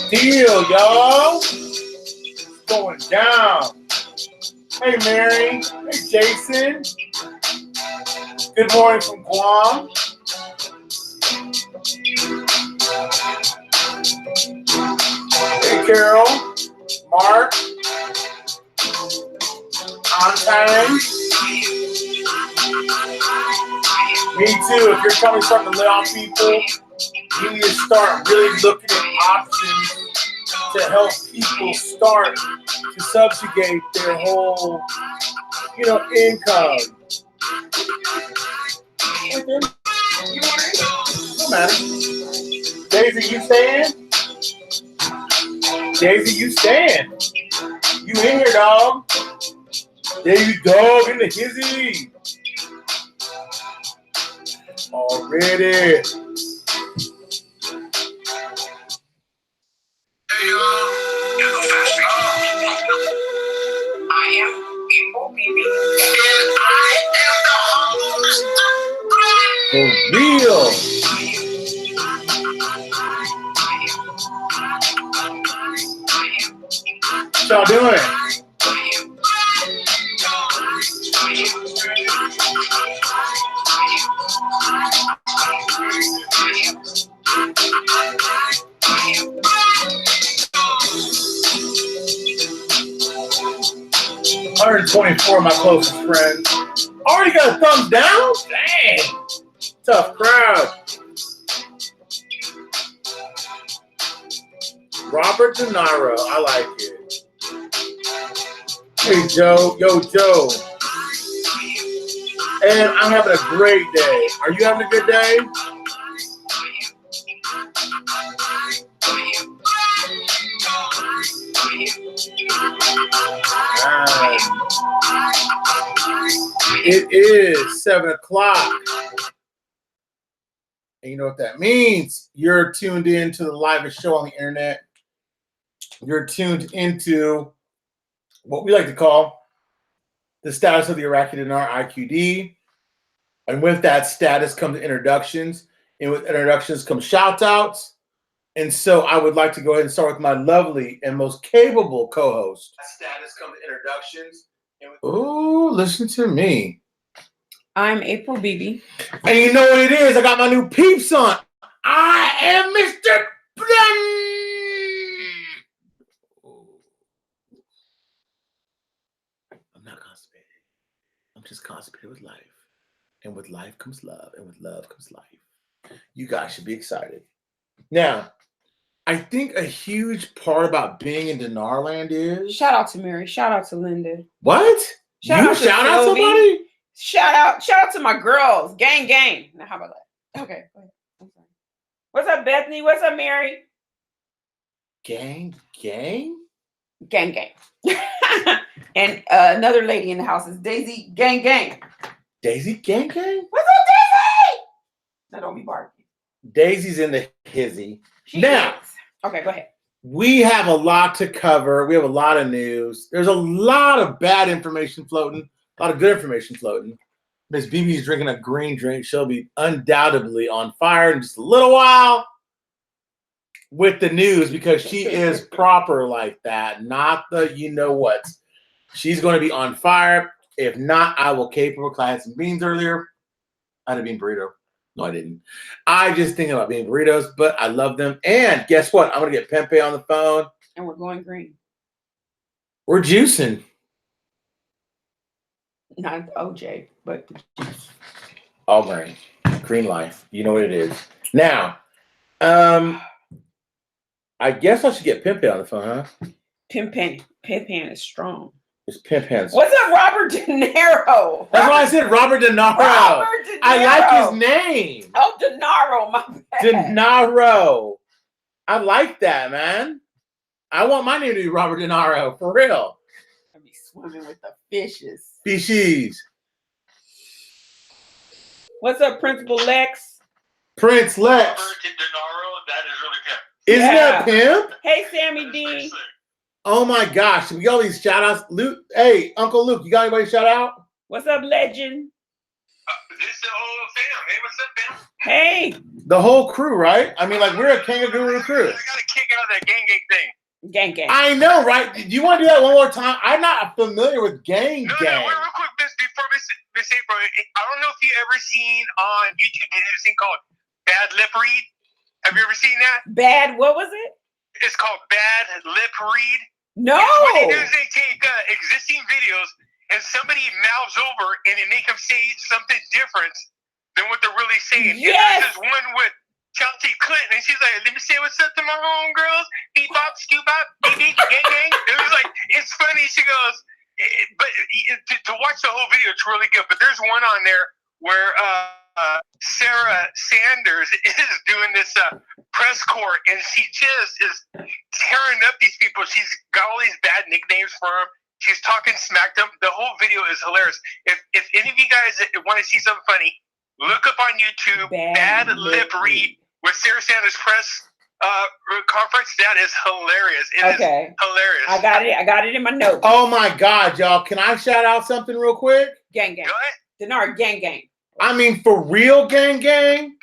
deal, y'all? It's going down. Hey, Mary. Hey, Jason. Good morning from Guam. Hey, Carol. Mark. On time. Me too. If you're starting to lay off people, you need to start really looking at options to help people start to subjugate their whole, income. No matter. Daisy, you staying? Daisy, you staying? You in here, dog? Daisy, dog, in the hizzy. Already. I am People BB, and I am the host. For real. What y'all doing? $124 of my closest friends. Already got a thumbs down? Dang. Tough crowd. Robert De Niro. I like it. Hey, Joe. Yo, Joe. And I'm having a great day. Are you having a good day? It is 7 o'clock. And you know what that means. You're tuned in to the live show on the internet. You're tuned into what we like to call the status of the Iraqi Dinar IQD. And with that status comes introductions. And with introductions come shout outs. And so I would like to go ahead and start with my lovely and most capable co-host. Status comes introductions. Ooh, listen to me. I'm April BB. And you know what it is? I got my new peeps on. I am Mr. Brando. I'm not constipated. I'm just constipated with life. And with life comes love. And with love comes life. You guys should be excited. Now, I think a huge part about being in Dinar land is... Shout out to Mary. Shout out to Linda. What? Shout out somebody? Shout out to my girls. Gang, gang. Now, how about that? Okay. Go ahead. I'm sorry. What's up, Bethany? What's up, Mary? Gang, gang? Gang, gang. And another lady in the house is Daisy, gang, gang. Daisy, gang, gang? What's up, Daisy? Now, don't be barking. Daisy's in the hizzy. She now, is. Okay, go ahead. We have a lot to cover. We have a lot of news. There's a lot of bad information floating, a lot of good information floating. Miss BB's drinking a green drink. She'll be undoubtedly on fire in just a little while with the news because she is proper like that, not the you-know-what. She's going to be on fire. If not, I will cape her because I had some beans earlier. I had a bean burrito. No, I didn't. I just think about bean burritos, but I love them. And guess what? I'm going to get Pempe on the phone. And we're going green. We're juicing. Not OJ, but all green. Green life. You know what it is. Now, I guess I should get Pempe on the phone, huh? Pimpan is strong. It's Pimp Hands. What's up, Robert De Niro? That's why I said Robert De Niro. Robert De Niro. I like his name. Oh, De Niro, my bad. De Niro. I like that, man. I want my name to be Robert De Niro, for real. I'll be swimming with the fishes. Fishies. What's up, Principal Lex? Prince Lex. Robert De Niro, that is really pimp. Isn't that pimp? Hey, Sammy D. Oh my gosh, we got all these shout outs. Luke, hey, Uncle Luke, you got anybody shout out? What's up, legend? This is the whole fam. Hey, what's up, fam? Hey, The whole crew, right? I mean, like we're a kangaroo crew. I got a kick out of that gang thing. gang gang. I know, right? Do you want to do that one more time? I'm not familiar with gang No, gang. wait, real quick, before Miss April, I don't know if you ever seen on YouTube, there's this thing called Bad Lip Read. Have you ever seen that? Bad, what was it? It's called Bad Lip Read. No. What they do is they take existing videos and somebody mouths over and they make them say something different than what they're really saying. Yes. And there's this one with Chelsea Clinton, and she's like, "Let me say what's up to my homegirls, beep bop, scoop bop, beep beep, gang gang." It was like, it's funny. She goes, but to watch the whole video, it's really good. But there's one on there where Sarah Sanders is doing this press court, and she just is tearing up these people. She's got all these bad nicknames for them. She's talking smack them. The whole video is hilarious. If any of you guys want to see something funny, look up on YouTube, Bad Lip Read with Sarah Sanders press conference. That is hilarious. It is hilarious. I got it. I got it in my notes. Oh my God, y'all. Can I shout out something real quick? Gang gang. Go ahead. Dinar gang gang. I mean, for real, gang gang.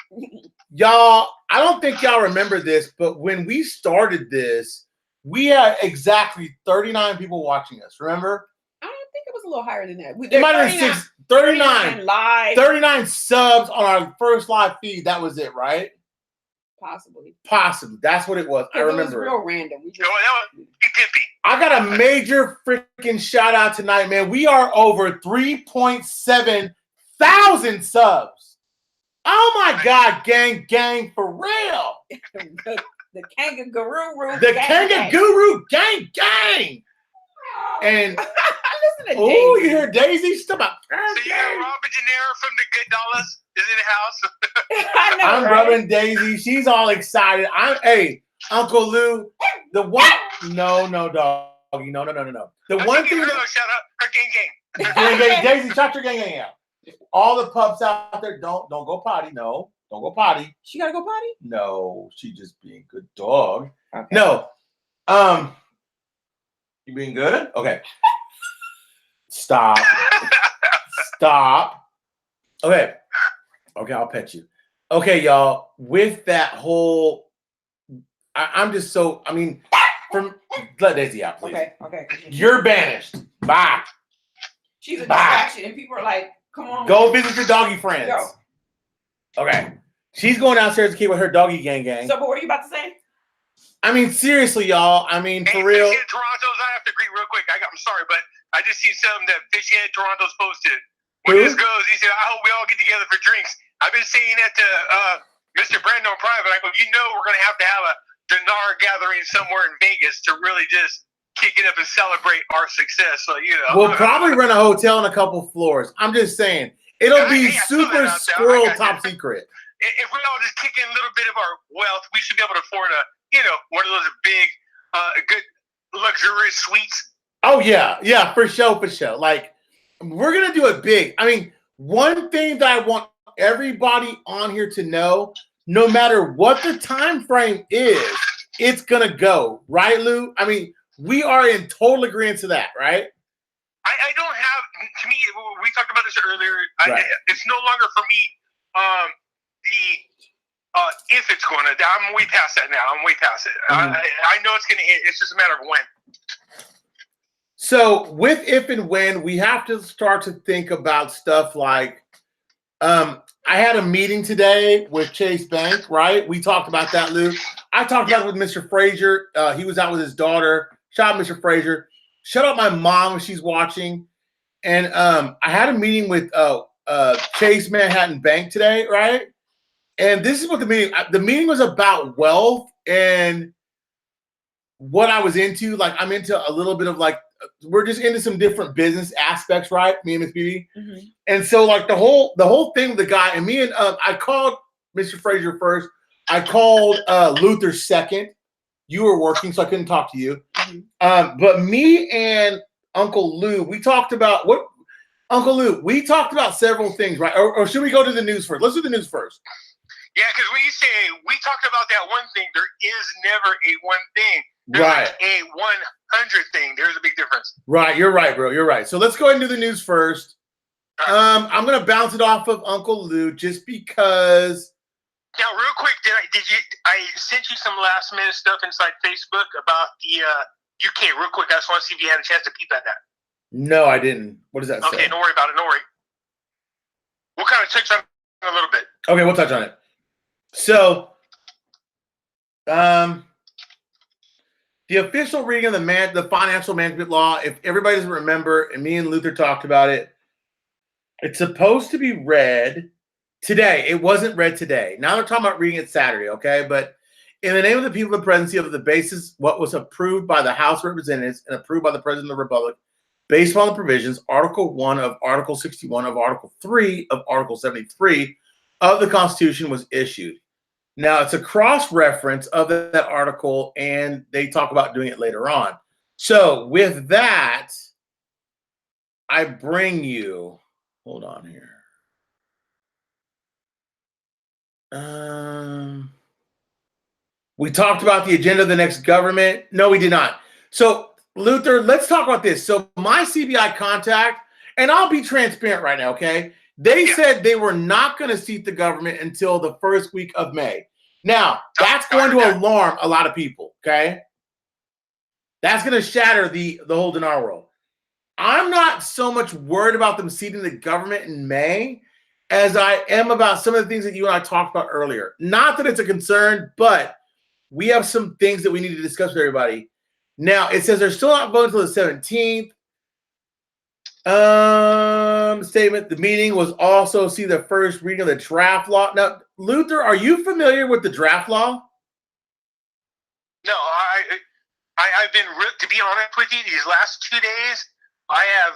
Y'all, I don't think y'all remember this, but when we started this, we had exactly 39 people watching us. Remember? I don't think it was a little higher than that. It might have been 39 live. 39 subs on our first live feed. That was it, right? Possibly. That's what it was. I remember. It was real random. We just, That was pimpy. I got a major freaking shout out tonight, man. We are over 3.7 thousand subs. Oh my God, gang, for real. the kangaroo. The kangaroo gang. And listen to oh, Daisy. you hear Daisy? She's talking about. So you got Robin De Niro from the Good Dollars is in the house. I know, I'm right? rubbing Daisy. She's all excited. Hey, Uncle Lou. The one. No, doggy. No. The one thing. Shout out her gang. Gang, Daisy, shout your gang out. All the pups out there, don't go potty. No, don't go potty. She gotta go potty? No, she just being a good dog. Okay. No. You being good? Okay. Stop. Okay, I'll pet you. Okay, y'all. With that whole, I'm just so. I mean, let Daisy out, please. Okay. You're banished. Bye. She's a distraction, and people are like, "Come on, go visit your doggy friends." Go. Okay. She's going downstairs to keep with her doggy gang. So, but what are you about to say? I mean, seriously, y'all. I mean, for real. Fish Head Toronto's, I have to agree real quick. I'm sorry, but I just see something that Fish Head Toronto's posted. When this goes, he said, "I hope we all get together for drinks." I've been saying that to Mr. Brando in private. I go, we're going to have a dinar gathering somewhere in Vegas to really just kick it up and celebrate our success. So, We'll probably rent a hotel on a couple floors. I'm just saying. It'll be super squirrel top secret. If we all just kick in a little bit of our wealth, we should be able to afford one of those big, good, luxurious suites. Oh, yeah, for sure. Like, we're going to do it big. I mean, one thing that I want everybody on here to know, no matter what the time frame is, it's going to go. Right, Lou? I mean, we are in total agreement to that, right? I don't have, to me, we talked about this earlier. Right. It's no longer for me if it's going to, I'm way past that now. I'm way past it. Mm-hmm. I know it's going to hit. It's just a matter of when. So with if and when, we have to start to think about stuff like, I had a meeting today with Chase Bank, right? We talked about that, Lou. I talked about it with Mr. Frazier. He was out with his daughter. Shout out Mr. Frazier. Shout out my mom when she's watching. And I had a meeting with Chase Manhattan Bank today, right? And this is what the meeting was about wealth and what I was into. Like, I'm into a little bit of like, we're just into some different business aspects, right? Me and Miss BB. Mm-hmm. And so like the whole thing with the guy and me and I called Mr. Frazier first. I called Luther second. You were working, so I couldn't talk to you. Mm-hmm. But me and Uncle Lou, we talked about we talked about several things, right? Or should we go to the news first? Let's do the news first. Yeah, because when you say we talked about that one thing, there is never a one thing. There's Right. like a 100 thing. There's a big difference. Right. You're right, bro. You're right. So let's go ahead and do the news first. I'm gonna bounce it off of Uncle Lou just because. Now, real quick, I sent you some last minute stuff inside Facebook about the UK. Real quick, I just want to see if you had a chance to peep at that. No, I didn't. What does that say? Okay, don't worry about it. Don't worry. We'll kind of touch on it in a little bit. Okay, we'll touch on it. So, the official reading of the financial management law, if everybody doesn't remember, and me and Luther talked about it, it's supposed to be read today. It wasn't read today. Now they're talking about reading it Saturday, okay? But in the name of the people of the presidency of the basis, what was approved by the House of Representatives and approved by the President of the Republic, based on the provisions, Article 1 of Article 61 of Article 3 of Article 73 of the Constitution was issued. Now, it's a cross-reference of that article, and they talk about doing it later on. So, with that, I bring you... Hold on here. We talked about the agenda of the next government. No, we did not. So, Luther, let's talk about this. So, my CBI contact, and I'll be transparent right now, okay? They said they were not going to seat the government until the first week of May. Now, that's going to alarm a lot of people, okay? That's going to shatter the whole dinar world. I'm not so much worried about them seating the government in May as I am about some of the things that you and I talked about earlier. Not that it's a concern, but we have some things that we need to discuss with everybody. Now, it says they're still not voting until the 17th. Statement. The meeting was also see the first reading of the draft law. Now, Luther, are you familiar with the draft law? No, I've been, to be honest with you, these last 2 days, I have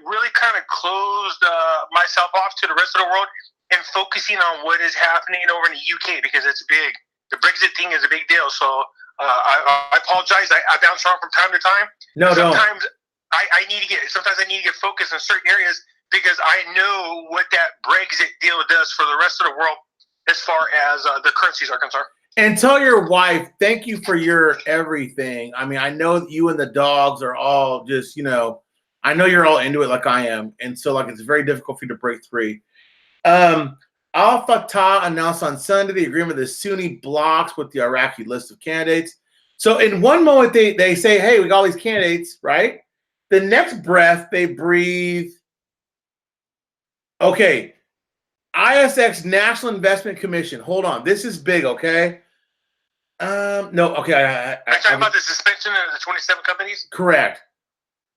really kind of closed myself off to the rest of the world and focusing on what is happening over in the UK because it's big. The Brexit thing is a big deal. So I apologize. I bounce around from time to time. No, sometimes I need to get focused in certain areas because I know what that Brexit deal does for the rest of the world as far as the currencies are concerned. And tell your wife, thank you for your everything. I mean, I know that you and the dogs are all just, I know you're all into it like I am. And so, it's very difficult for you to break free. Al-Fatah announced on Sunday the agreement with the Sunni blocs with the Iraqi list of candidates. So in one moment, they say, hey, we got all these candidates, right? The next breath, they breathe, okay, ISX National Investment Commission. Hold on. This is big, okay? No, okay. Are you talking about the suspension of the 27 companies? Correct.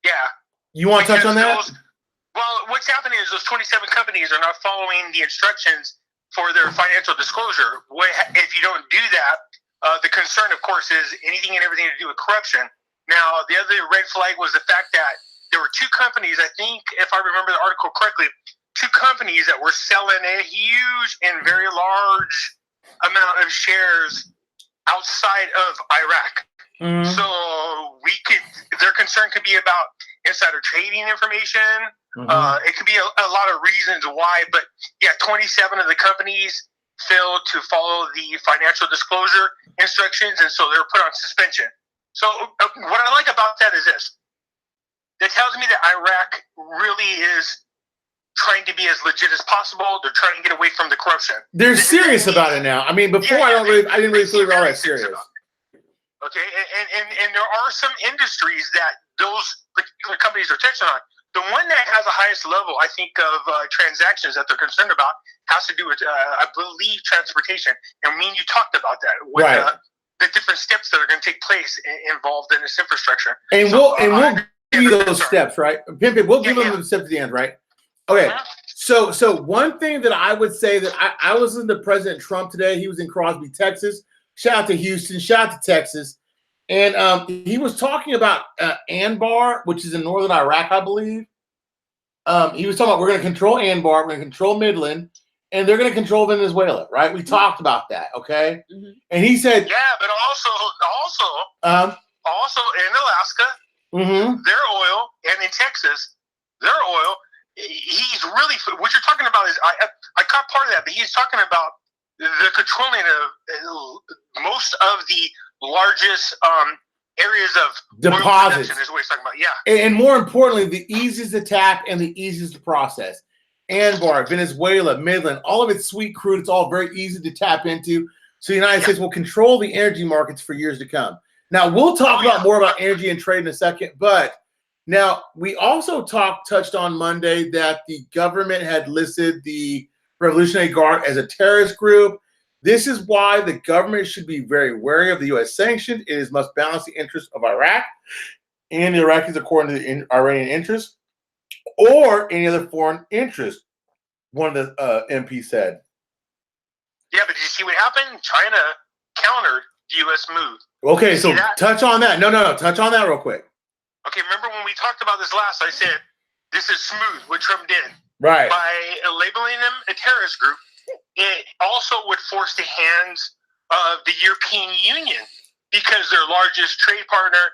Yeah. You want to touch on that? Well, what's happening is those 27 companies are not following the instructions for their financial disclosure. If you don't do that, the concern, of course, is anything and everything to do with corruption. Now, the other red flag was the fact that there were two companies, I think, if I remember the article correctly, two companies that were selling a huge and very large amount of shares outside of Iraq. Mm-hmm. So their concern could be about insider trading information. Mm-hmm. It could be a lot of reasons why, but 27 of the companies failed to follow the financial disclosure instructions, and so they were put on suspension. So what I like about that is this. That tells me that Iraq really is trying to be as legit as possible. They're trying to get away from the corruption. They're serious about it now. I mean, before I didn't really feel all that serious. Okay, and there are some industries that those particular companies are touching on. The one that has the highest level, I think, of transactions that they're concerned about has to do with, I believe, transportation. And me and you talked about that with the different steps that are going to take place involved in this infrastructure. And we'll give you those steps, right? Pimpin', we'll give them the steps at the end, right? Okay. So one thing that I would say that I listened to President Trump today. He was in Crosby, Texas. Shout out to Houston. Shout out to Texas. And he was talking about Anbar, which is in northern Iraq, I believe. He was talking about we're going to control Anbar, we're going to control Midland, and they're going to control Venezuela, right? We talked about that, okay? Mm-hmm. And he said, but also in Alaska, their oil, and in Texas, their oil. He's really what you're talking about is I caught part of that, but he's talking about the controlling of most of the largest areas of deposits. Is what he's talking about. Yeah, and more importantly, the easiest to tap and the easiest to process. Anbar, Venezuela, Midland, all of its sweet crude. It's all very easy to tap into. So the United States will control the energy markets for years to come. Now, we'll talk about more about energy and trade in a second, but now we also touched on Monday that the government had listed the Revolutionary Guard as a terrorist group. This is why the government should be very wary of the U.S. sanctions. It must balance the interests of Iraq and the Iraqis according to the Iranian interests or any other foreign interest, one of the MPs said. Yeah, but did you see what happened? China countered the U.S. move. Okay, so touch on that. No. Touch on that real quick. Okay, remember when we talked about this last, I said, this is smooth, what Trump did. Right. By labeling them a terrorist group, it also would force the hands of the European Union because their largest trade partner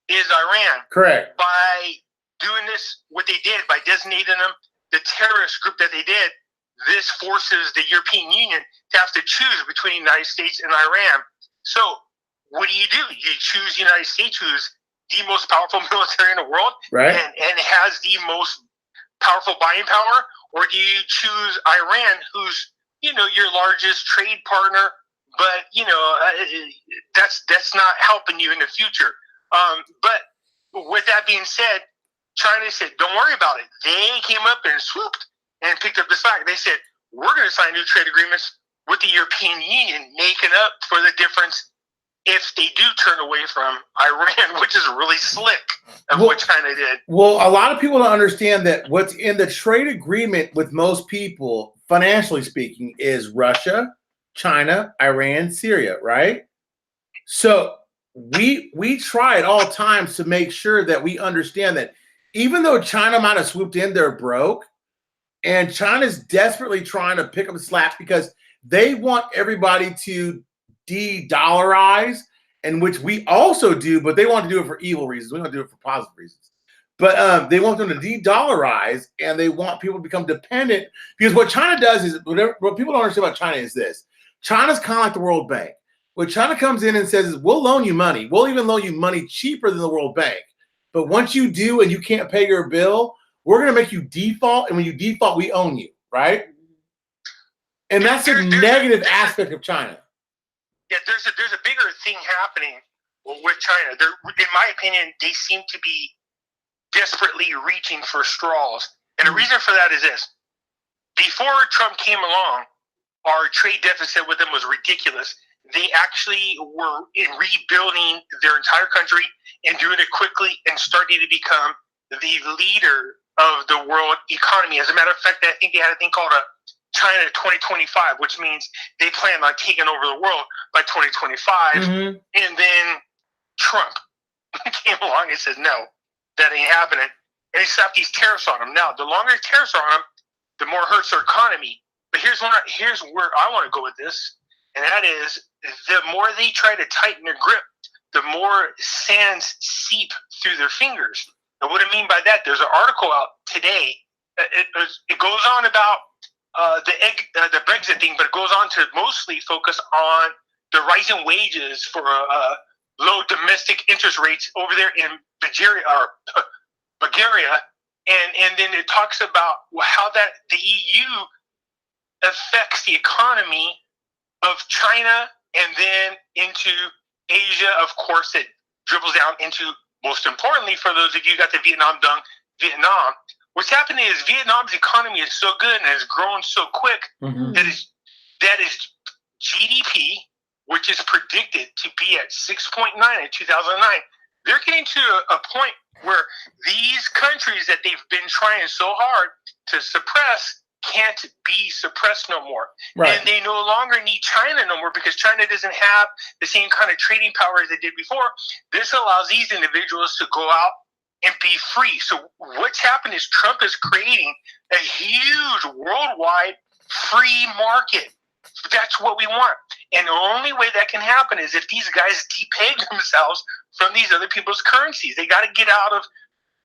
is Iran. Correct. By doing this, what they did, by designating them the terrorist group that they did, this forces the European Union to have to choose between the United States and Iran. So what do? You choose the United States, who's the most powerful military in the world, right, and has the most powerful buying power, or do you choose Iran, who's your largest trade partner, but that's not helping you in the future. But with that being said, China said, "Don't worry about it." They came up and swooped and picked up the slack. They said, "We're going to sign new trade agreements with the European Union, making up for the difference if they do turn away from Iran," which is really slick of what China did. Well, a lot of people don't understand that what's in the trade agreement with most people, financially speaking, is Russia, China, Iran, Syria, right? So we try at all times to make sure that we understand that even though China might have swooped in, they're broke, and China's desperately trying to pick up the slack because they want everybody to de-dollarize, and which we also do, but they want to do it for evil reasons. We don't do it for positive reasons. But they want them to de-dollarize, and they want people to become dependent, because what China does is, what people don't understand about China is this. China's kind of like the World Bank. When China comes in and says, we'll loan you money, we'll even loan you money cheaper than the World Bank. But once you do and you can't pay your bill, we're going to make you default, and when you default, we own you, right? And that's a negative aspect of China. Yeah, there's a bigger thing happening with China. In my opinion, they seem to be desperately reaching for straws. And the reason for that is this. Before Trump came along, our trade deficit with them was ridiculous. They actually were rebuilding their entire country and doing it quickly and starting to become the leader of the world economy. As a matter of fact, I think they had a thing called a China 2025, which means they plan on taking over the world by 2025. And then Trump came along and said, no, that ain't happening. And he slapped these tariffs on them. Now, the longer tariffs are on them, the more it hurts their economy. But here's where I want to go with this, and that is the more they try to tighten their grip, the more sands seep through their fingers. And what I mean by that, there's an article out today. It goes on about the Brexit thing, but it goes on to mostly focus on the rising wages for low domestic interest rates over there in Bulgaria, and then it talks about how that the EU affects the economy of China and then into Asia. Of course, it dribbles down into, most importantly, for those of you who got the Vietnam done, Vietnam. What's happening is Vietnam's economy is so good and has grown so quick that is GDP, which is predicted to be at 6.9 in 2009. They're getting to a point where these countries that they've been trying so hard to suppress can't be suppressed no more. Right. And they no longer need China no more because China doesn't have the same kind of trading power as they did before. This allows these individuals to go out and be free. So what's happened is Trump is creating a huge worldwide free market. That's what we want. And the only way that can happen is if these guys depeg themselves from these other people's currencies. They got to get out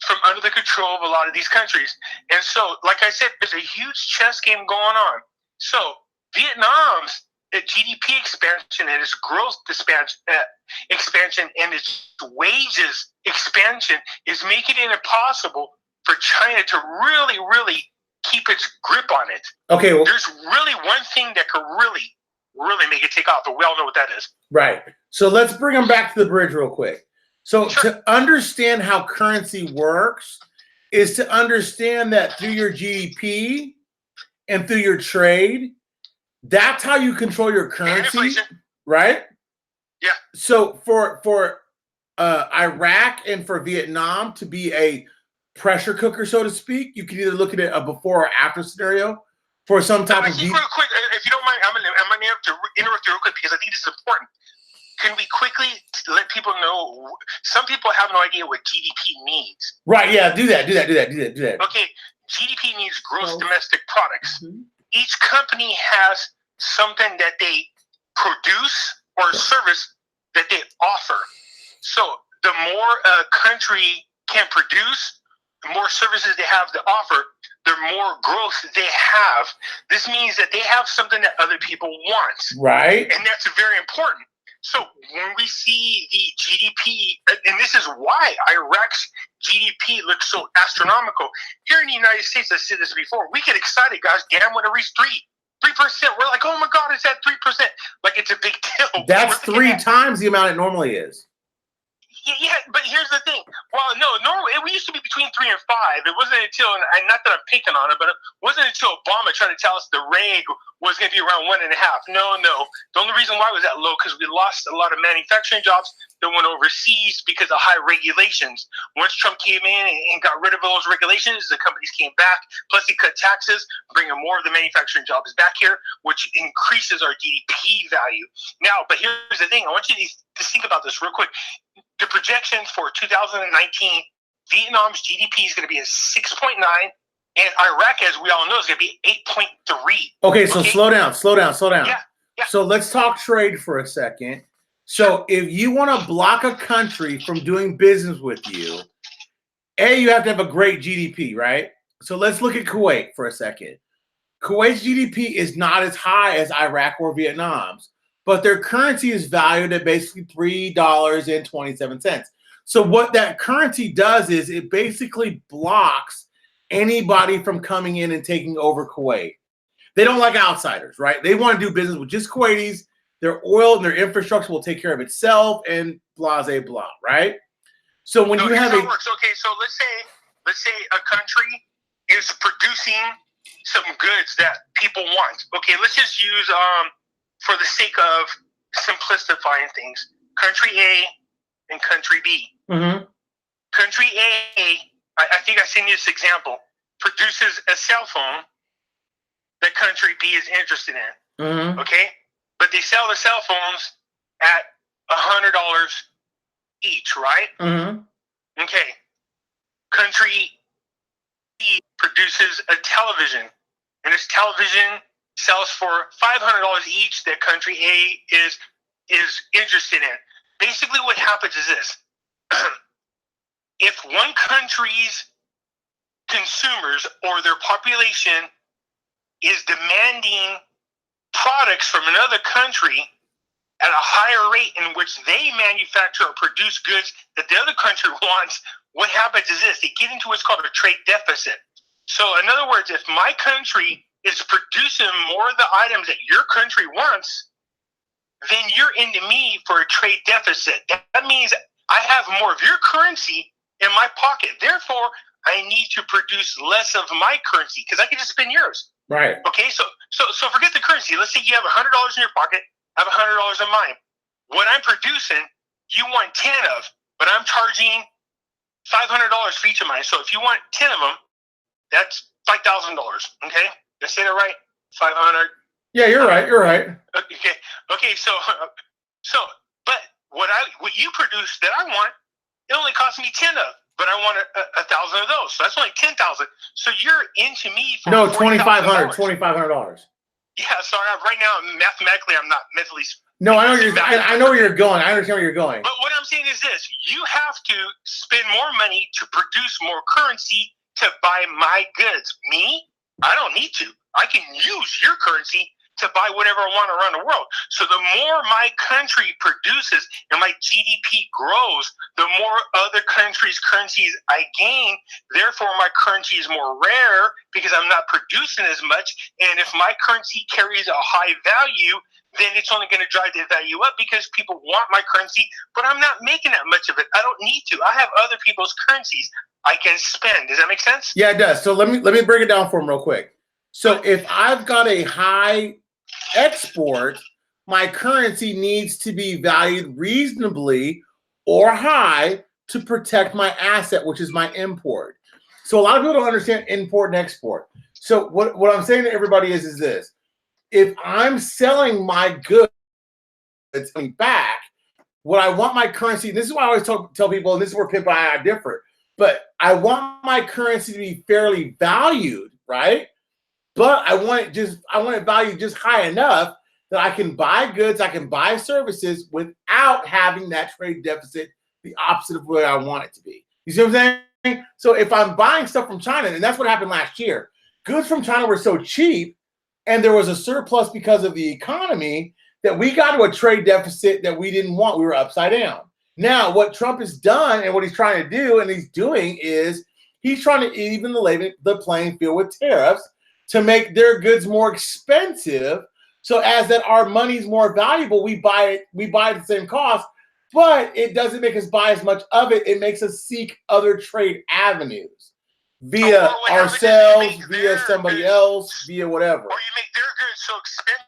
from under the control of a lot of these countries. And so, like I said, there's a huge chess game going on. So Vietnam's GDP expansion and its growth expansion and its wages expansion is making it impossible for China to really, really keep its grip on it. Okay. Well, There's really one thing that could really make it take off, but we all know what that is. right. So let's bring them back to the bridge real quick. So Sure. to understand how currency works is to understand that through your GDP and through your trade, that's how you control your And currency, inflation. right? Yeah. So for Iraq and for Vietnam to be a pressure cooker, so to speak, you can either look at it a before or after scenario for some type I of. think real quick, if you don't mind, I'm gonna have to interrupt you real quick because I think this is important. Can we quickly let people know? Some people have no idea what GDP means. Right. Yeah. Do that. Okay, GDP means gross domestic products. Mhm. Each company has something that they produce or a service that they offer. So the more a country can produce, the more services they have to offer, the more growth they have. This means that they have something that other people want. Right. And that's very important. So when we see the GDP, and this is why Iraq's GDP looks so astronomical. Here in the United States, I said this before, we get excited, guys. Damn, when it reached 3%, we're like, oh my God, it's at 3%. Like it's a big deal. That's 3 times the amount it normally is. Yeah, but here's the thing. Well, no, normally we used to be between 3 and 5. It wasn't until, and not that I'm picking on it, but it wasn't until Obama tried to tell us the rate was going to be around 1.5. No. The only reason why it was that low because we lost a lot of manufacturing jobs that went overseas because of high regulations. Once Trump came in and got rid of those regulations, the companies came back. Plus, he cut taxes, bringing more of the manufacturing jobs back here, which increases our GDP value. Now, but here's the thing. I want you to think about this real quick. The projections for 2019, Vietnam's GDP is going to be at 6.9, and Iraq, as we all know, is going to be 8.3. Okay, so slow down. Yeah. So let's talk trade for a second. So if you want to block a country from doing business with you, you have to have a great GDP, right? So let's look at Kuwait for a second. Kuwait's GDP is not as high as Iraq or Vietnam's, but their currency is valued at basically $3.27. So what that currency does is it basically blocks anybody from coming in and taking over Kuwait. They don't like outsiders, right? They want to do business with just Kuwaitis. Their oil and their infrastructure will take care of itself and blah, blah, blah, right? So when you have it works. Okay, so let's say a country is producing some goods that people want. Okay, let's just use for the sake of simplifying things, country A and country B. Mm-hmm. Country A, I think I seen this example, produces a cell phone that country B is interested in. Mm-hmm. Okay, but they sell the cell phones at $100 each, right? Mm-hmm. Okay. Country B produces a television, and this television sells for $500 each that country A is interested in. Basically, what happens is this. If one country's consumers or their population is demanding products from another country at a higher rate in which they manufacture or produce goods that the other country wants, what happens is this. They get into what's called a trade deficit. So in other words, if my country is producing more of the items that your country wants, then you're into me for a trade deficit. That means I have more of your currency in my pocket. Therefore, I need to produce less of my currency because I can just spend yours. Right. Okay, so forget the currency. Let's say you have $100 in your pocket. I have $100 in mine. What I'm producing, you want 10 of, but I'm charging $500 for each of mine. So if you want 10 of them, that's $5,000. Okay, did I say that right? 500. Yeah, you're right. Okay. So, but what you produce that I want, it only costs me 10 of, but I want 1,000 of those. So that's only 10,000. So you're into me for no $2,500. Yeah, sorry. Right now, mathematically, I'm not mentally. No, I know where you're going. I understand where you're going. But what I'm saying is this: you have to spend more money to produce more currency to buy my goods. Me, I don't need to. I can use your currency to buy whatever I want around the world. So the more my country produces and my GDP grows, the more other countries' currencies I gain. Therefore, my currency is more rare because I'm not producing as much. And if my currency carries a high value, then it's only going to drive the value up because people want my currency, but I'm not making that much of it. I don't need to. I have other people's currencies I can spend. Does that make sense? Yeah, it does. So let me break it down for him real quick. So if I've got a high export, my currency needs to be valued reasonably or high to protect my asset, which is my import. So a lot of people don't understand import and export. So what I'm saying to everybody is this. If I'm selling my goods back, what I want my currency, and this is why I always tell people, and this is where Pimp and I are different, but I want my currency to be fairly valued, right? But I want it valued just high enough that I can buy goods, I can buy services without having that trade deficit the opposite of where I want it to be. You see what I'm saying? So if I'm buying stuff from China, and that's what happened last year, goods from China were so cheap and there was a surplus because of the economy that we got to a trade deficit that we didn't want. We were upside down. Now, what Trump has done and what he's trying to do and he's doing is he's trying to even the playing field with tariffs to make their goods more expensive. So as that our money's more valuable, we buy it at the same cost, but it doesn't make us buy as much of it. It makes us seek other trade avenues via ourselves, via somebody else, via whatever. Or you make their goods so expensive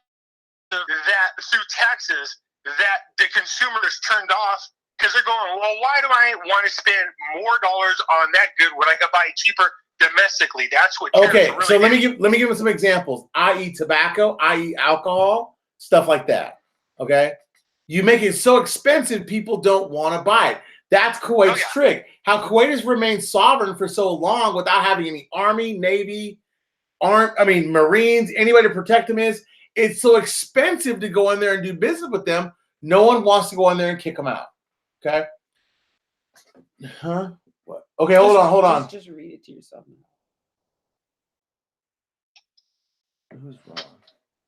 that through taxes that the consumer is turned off because they're going, well, why do I want to spend more dollars on that good when I can buy it cheaper domestically? That's what. Okay, really so let me give them some examples, i.e. tobacco, i.e. alcohol, stuff like that. Okay, you make it so expensive people don't want to buy it. That's Kuwait's trick. How Kuwait has remained sovereign for so long without having any army, navy, Marines, any way to protect them is it's so expensive to go in there and do business with them. No one wants to go in there and kick them out. Okay. Huh? What? Okay, hold on. Just read it to yourself now. Who's wrong?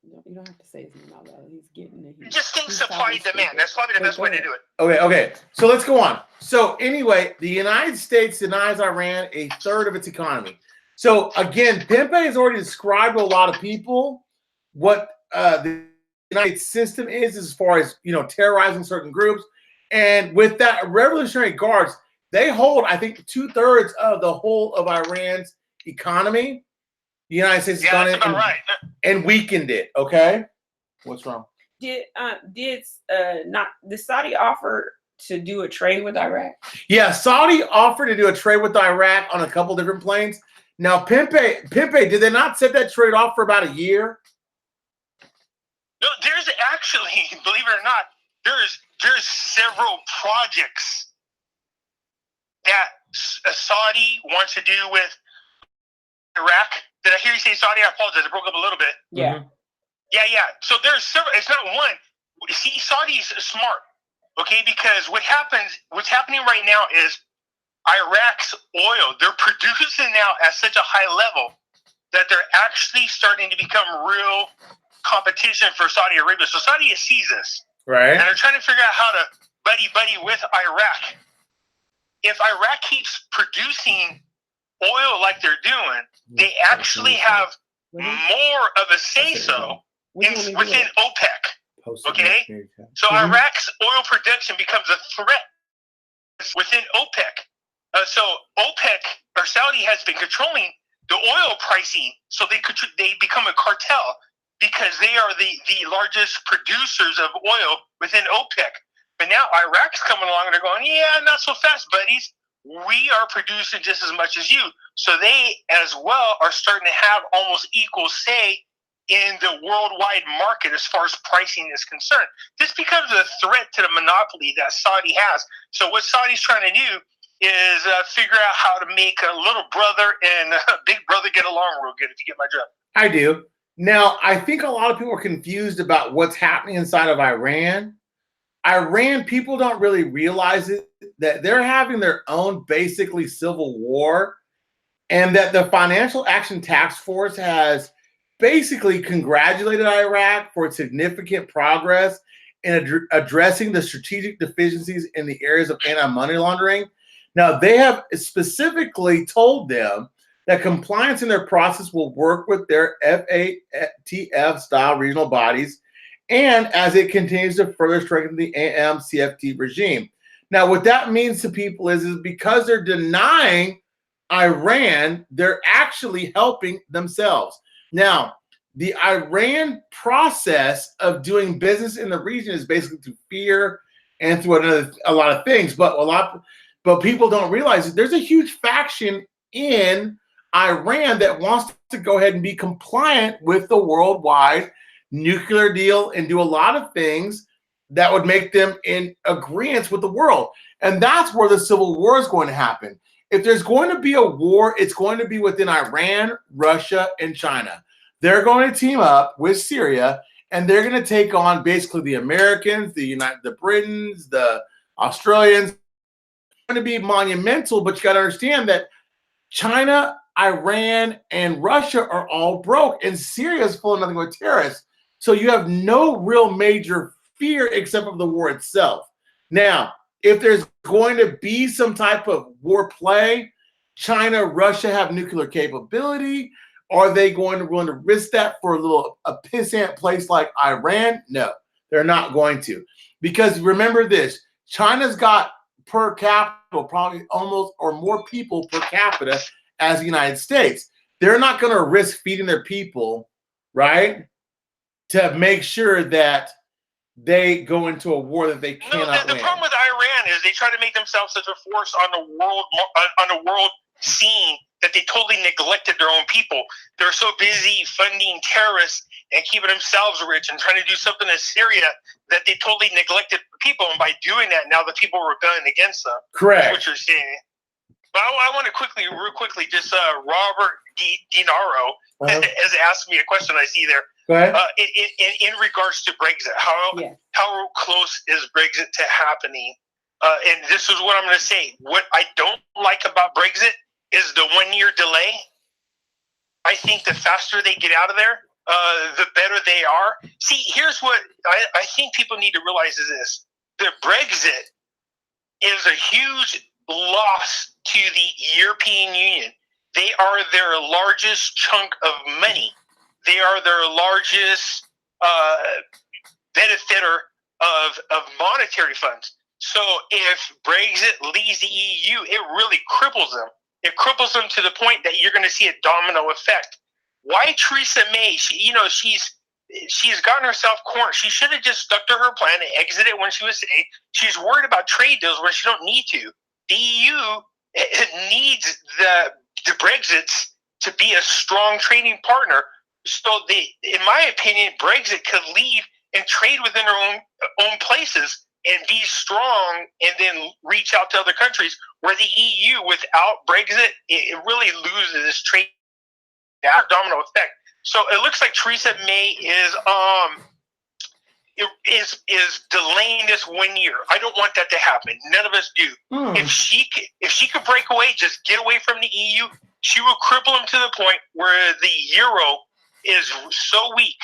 No, you don't have to say his name out loud. He's getting it. Just think supply and demand. That's probably the best way to do it. Okay. So let's go on. So anyway, the United States denies Iran a third of its economy. So again, Pimpe has already described to a lot of people what the United system is as far as, terrorizing certain groups. And with that, Revolutionary Guards, they hold, I think, 2/3 of the whole of Iran's economy. The United States has gone in and weakened it. Okay, what's wrong? Did Saudi offer to do a trade with Iraq? Yeah, Saudi offered to do a trade with Iraq on a couple different planes. Now, Pimpe, did they not set that trade off for about a year? No, there's actually, believe it or not, there's several projects that Saudi wants to do with Iraq. Did I hear you say Saudi? I apologize. I broke up a little bit. Yeah. Mm-hmm. Yeah. So there's several. It's not one. See, Saudi's smart, okay? Because what's happening right now is Iraq's oil, they're producing now at such a high level that they're actually starting to become real competition for Saudi Arabia. So Saudi sees this. Right. And they're trying to figure out how to buddy with Iraq. If Iraq keeps producing oil like they're doing, they actually have more of a say-so within OPEC. Okay? So Iraq's oil production becomes a threat within OPEC. So OPEC, or Saudi, has been controlling the oil pricing, so they become a cartel because they are the largest producers of oil within OPEC. But now Iraq's coming along and they're going, yeah, not so fast, buddies. We are producing just as much as you. So they, as well, are starting to have almost equal say in the worldwide market as far as pricing is concerned. This becomes a threat to the monopoly that Saudi has. So what Saudi's trying to do is figure out how to make a little brother and big brother get along real good, if you get my drift. I do. Now, I think a lot of people are confused about what's happening inside of Iran. Iran, people don't really realize it, that they're having their own basically civil war, and that the Financial Action Task Force has basically congratulated Iraq for its significant progress in addressing the strategic deficiencies in the areas of anti-money laundering. Now, they have specifically told them that compliance in their process will work with their FATF-style regional bodies, and as it continues to further strengthen the AMCFT regime. Now, what that means to people is because they're denying Iran, they're actually helping themselves. Now, the Iran process of doing business in the region is basically through fear and through a lot of things. But people don't realize that there's a huge faction in Iran that wants to go ahead and be compliant with the worldwide nuclear deal and do a lot of things that would make them in agreement with the world. And that's where the civil war is going to happen. If there's going to be a war, it's going to be within Iran, Russia, and China. They're going to team up with Syria, and they're going to take on basically the Americans, the Britons, the Australians. It's going to be monumental, but you got to understand that China, Iran, and Russia are all broke, and Syria is full of nothing but terrorists. So you have no real major fear except for the war itself. Now, if there's going to be some type of war play, China, Russia have nuclear capability. Are they going to risk that for a pissant place like Iran? No, they're not going to. Because remember this, China's got per capita probably almost or more people per capita as the United States. They're not going to risk feeding their people, right, to make sure that they go into a war that they cannot win. The problem with Iran is they try to make themselves such a force on the world scene that they totally neglected their own people. They're so busy funding terrorists and keeping themselves rich and trying to do something in Syria that they totally neglected people. And by doing that, now the people are rebelling against them. Correct. That's what you're saying. But I want to real quickly, just Robert Dinaro has asked me a question I see there. Go ahead. In regards to Brexit, how close is Brexit to happening? And this is what I'm going to say. What I don't like about Brexit is the 1 year delay. I think the faster they get out of there, the better they are. See, here's what I think people need to realize is this. The Brexit is a huge loss to the European Union. They are their largest chunk of money. They are their largest benefiter of monetary funds. So if Brexit leaves the EU, it really cripples them. It cripples them to the point that you're going to see a domino effect. Why Theresa May? She's gotten herself cornered. She should have just stuck to her plan and exited when she was safe. She's worried about trade deals where she don't need to. The EU needs the Brexits to be a strong trading partner. So in my opinion, Brexit could leave and trade within their own places and be strong and then reach out to other countries, where the EU, without Brexit, it really loses trade. That domino effect. So it looks like Theresa May is delaying this 1 year. I don't want that to happen. None of us do. If she could break away, just get away from the EU, she will cripple them to the point where the euro is so weak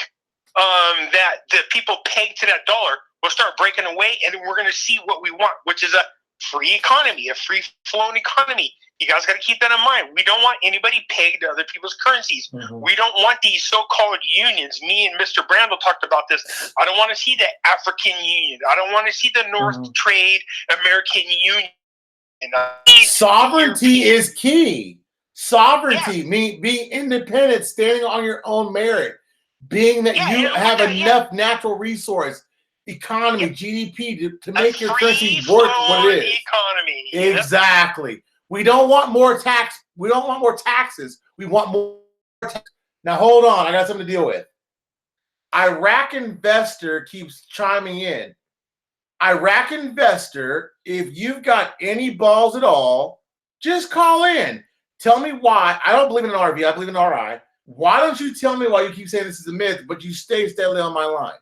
that the people pegged to that dollar will start breaking away, and we're going to see what we want, which is a free economy, a free-flowing economy. You guys got to keep that in mind. We don't want anybody pegged to other people's currencies. We don't want these so-called unions. Me and Mr. Brando talked about this. I don't want to see the African Union. I don't want to see the North Trade American Union. Sovereignty is key. Sovereignty, mean being independent, standing on your own merit, being that you have enough natural resource, economy, GDP to make your country work what it is. Economy. Exactly. We don't want more tax. We don't want more taxes. We want more tax. Now hold on. I got something to deal with. Iraq investor keeps chiming in. Iraq investor, if you've got any balls at all, just call in. Tell me why. I don't believe in an RV. I believe in RI. Why don't you tell me why you keep saying this is a myth, but you stay steadily on my line?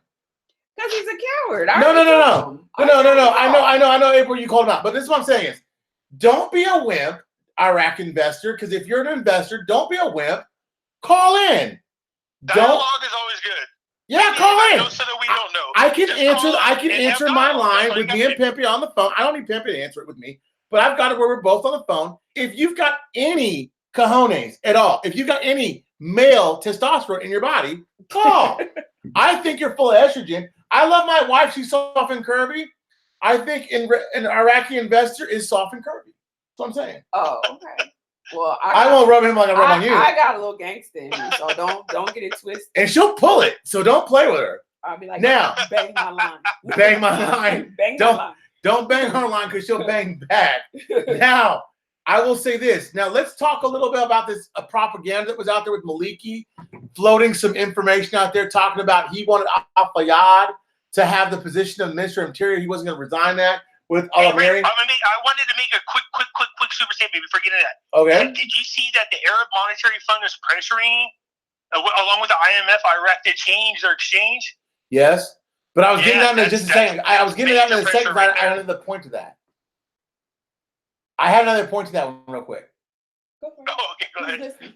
Because he's a coward. No. I know, April, you called him out. But this is what I'm saying is, don't be a wimp, Iraq investor, because if you're an investor, don't be a wimp. Call in. Dialogue is always good. Yeah, call in. So that we don't know. I can Just answer. call I in can and have answer my dialogue. line That's all with you me gotta and Pimpy on the phone. I don't need Pimpy to answer it with me, but I've got it where we're both on the phone. If you've got any cojones at all, if you've got any male testosterone in your body, call. I think you're full of estrogen. I love my wife. She's soft and curvy. I think an Iraqi investor is soft and curvy. That's what I'm saying. Oh, okay. Well, I won't rub him like I rub on you. I got a little gangster in me, so don't get it twisted. And she'll pull it, so don't play with her. I'll be like, Now, bang my line. Bang my line. Bang Don't- my line. Don't bang her line because she'll bang back. Now, I will say this. Now, let's talk a little bit about this propaganda that was out there with Maliki floating some information out there talking about he wanted Al-Fayyad to have the position of Minister of Interior. He wasn't going to resign that with Al-Amiri. I wanted to make a quick super statement before getting to that. Okay. Did you see that the Arab Monetary Fund is pressuring, along with the IMF, Iraq to change their exchange? Yes. But I was getting that in just a that's second. I was getting that in a major second. pressure I had another point to that. I had another point to that one real quick. Go for it. Oh, okay, go ahead. Listen.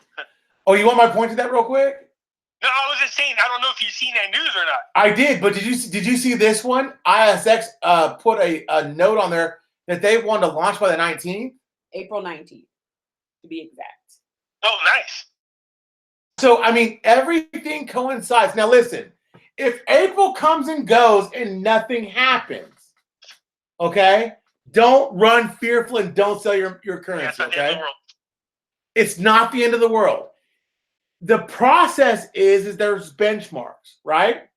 Oh, you want my point to that real quick? No, I was just saying, I don't know if you've seen that news or not. I did, but did you see this one? ISX put a note on there that they wanted to launch by the 19th. April 19th, to be exact. Oh, nice. So, I mean, everything coincides. Now, listen, if April comes and goes and nothing happens, okay, don't run fearful and don't sell your currency, okay? It's not the end of the world. The process is there's benchmarks, right?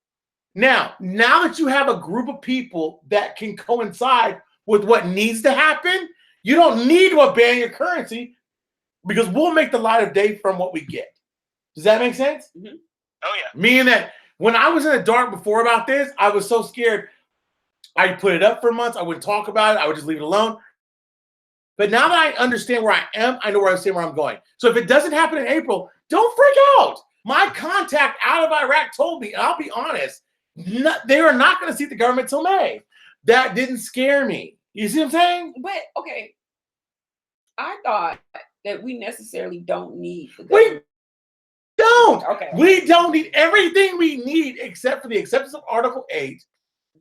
Now that you have a group of people that can coincide with what needs to happen, you don't need to abandon your currency because we'll make the light of day from what we get. Does that make sense? Mm-hmm. Oh, yeah. Meaning that when I was in the dark before about this, I was so scared. I put it up for months. I wouldn't talk about it. I would just leave it alone. But now that I understand where I am, I know where I'm going. So if it doesn't happen in April, don't freak out. My contact out of Iraq told me, and I'll be honest, they are not going to seat the government till May. That didn't scare me. You see what I'm saying? But, okay, I thought that we necessarily don't need the We government. don't. Okay. We don't need everything we need except for the acceptance of Article 8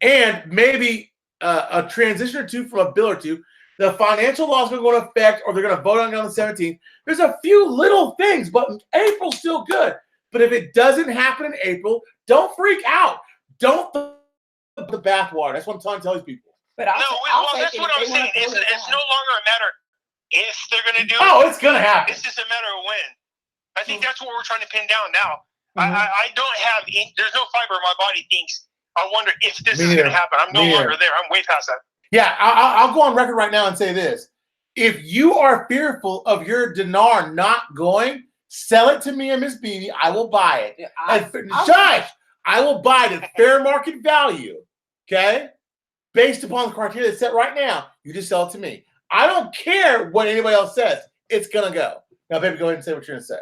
and maybe a transition or two from a bill or two. The financial laws are going to affect, or they're going to vote on it on the 17th. There's a few little things, but April's still good. But if it doesn't happen in April, don't freak out. Don't throw the bathwater. That's what I'm trying to tell these people. But That's what I'm saying. It's no longer a matter if they're going to do it. Oh, it's going to happen. It's just a matter of when. I think that's what we're trying to pin down now. Mm-hmm. I don't have, there's no fiber in my body thinks, I wonder if this Me is neither. going to happen. I'm no Me longer neither. there. I'm way past that. Yeah, I'll go on record right now and say this. If you are fearful of your dinar not going, sell it to me and Miss Beanie. I will buy it. Yeah, I will buy it at fair market value, okay? Based upon the criteria that's set right now, you just sell it to me. I don't care what anybody else says. It's going to go. Now, baby, go ahead and say what you're going to say.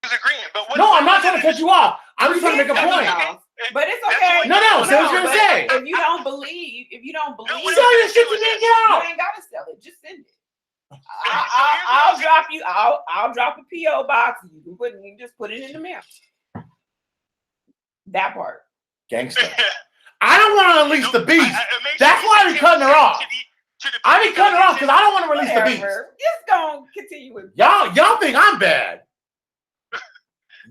Agreement, but what, No, I'm not trying to cut you off. I'm just trying to make a point. But it's okay. No, say what you're going to say. If you don't believe, Sell your shit to me, you girl. ain't gotta sell it. Just send it. I'll drop you. I'll drop a PO box. You can just put it in the mail. That part. Gangster. I don't want to unleash the beast. That's why I'm cutting her off. I be cutting her off because I don't want to release the beast. Just gonna continue with Y'all think I'm bad.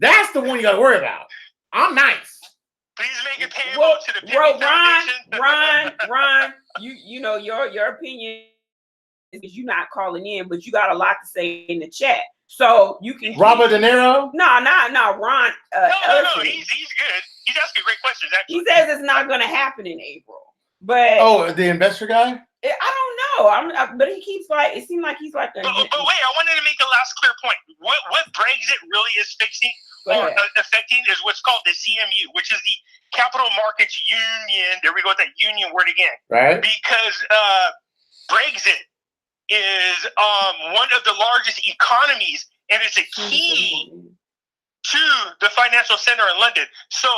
That's the one you got to worry about. I'm nice. Please make it payable to the Penny Foundation. Ron, you know your opinion is you're not calling in, but you got a lot to say in the chat, so you can. Robert De Niro? No, Ron. No, he's good. He's asking great questions. Actually, he says it's not going to happen in April, but the investor guy. I don't know. But he keeps like it seems like he's like. But wait, I wanted to make a last clear point. What Brexit really is fixing or affecting is what's called the CMU, which is the Capital Markets Union. There we go with that union word again. Right. Because Brexit is one of the largest economies, and it's a key to the financial center in London. So,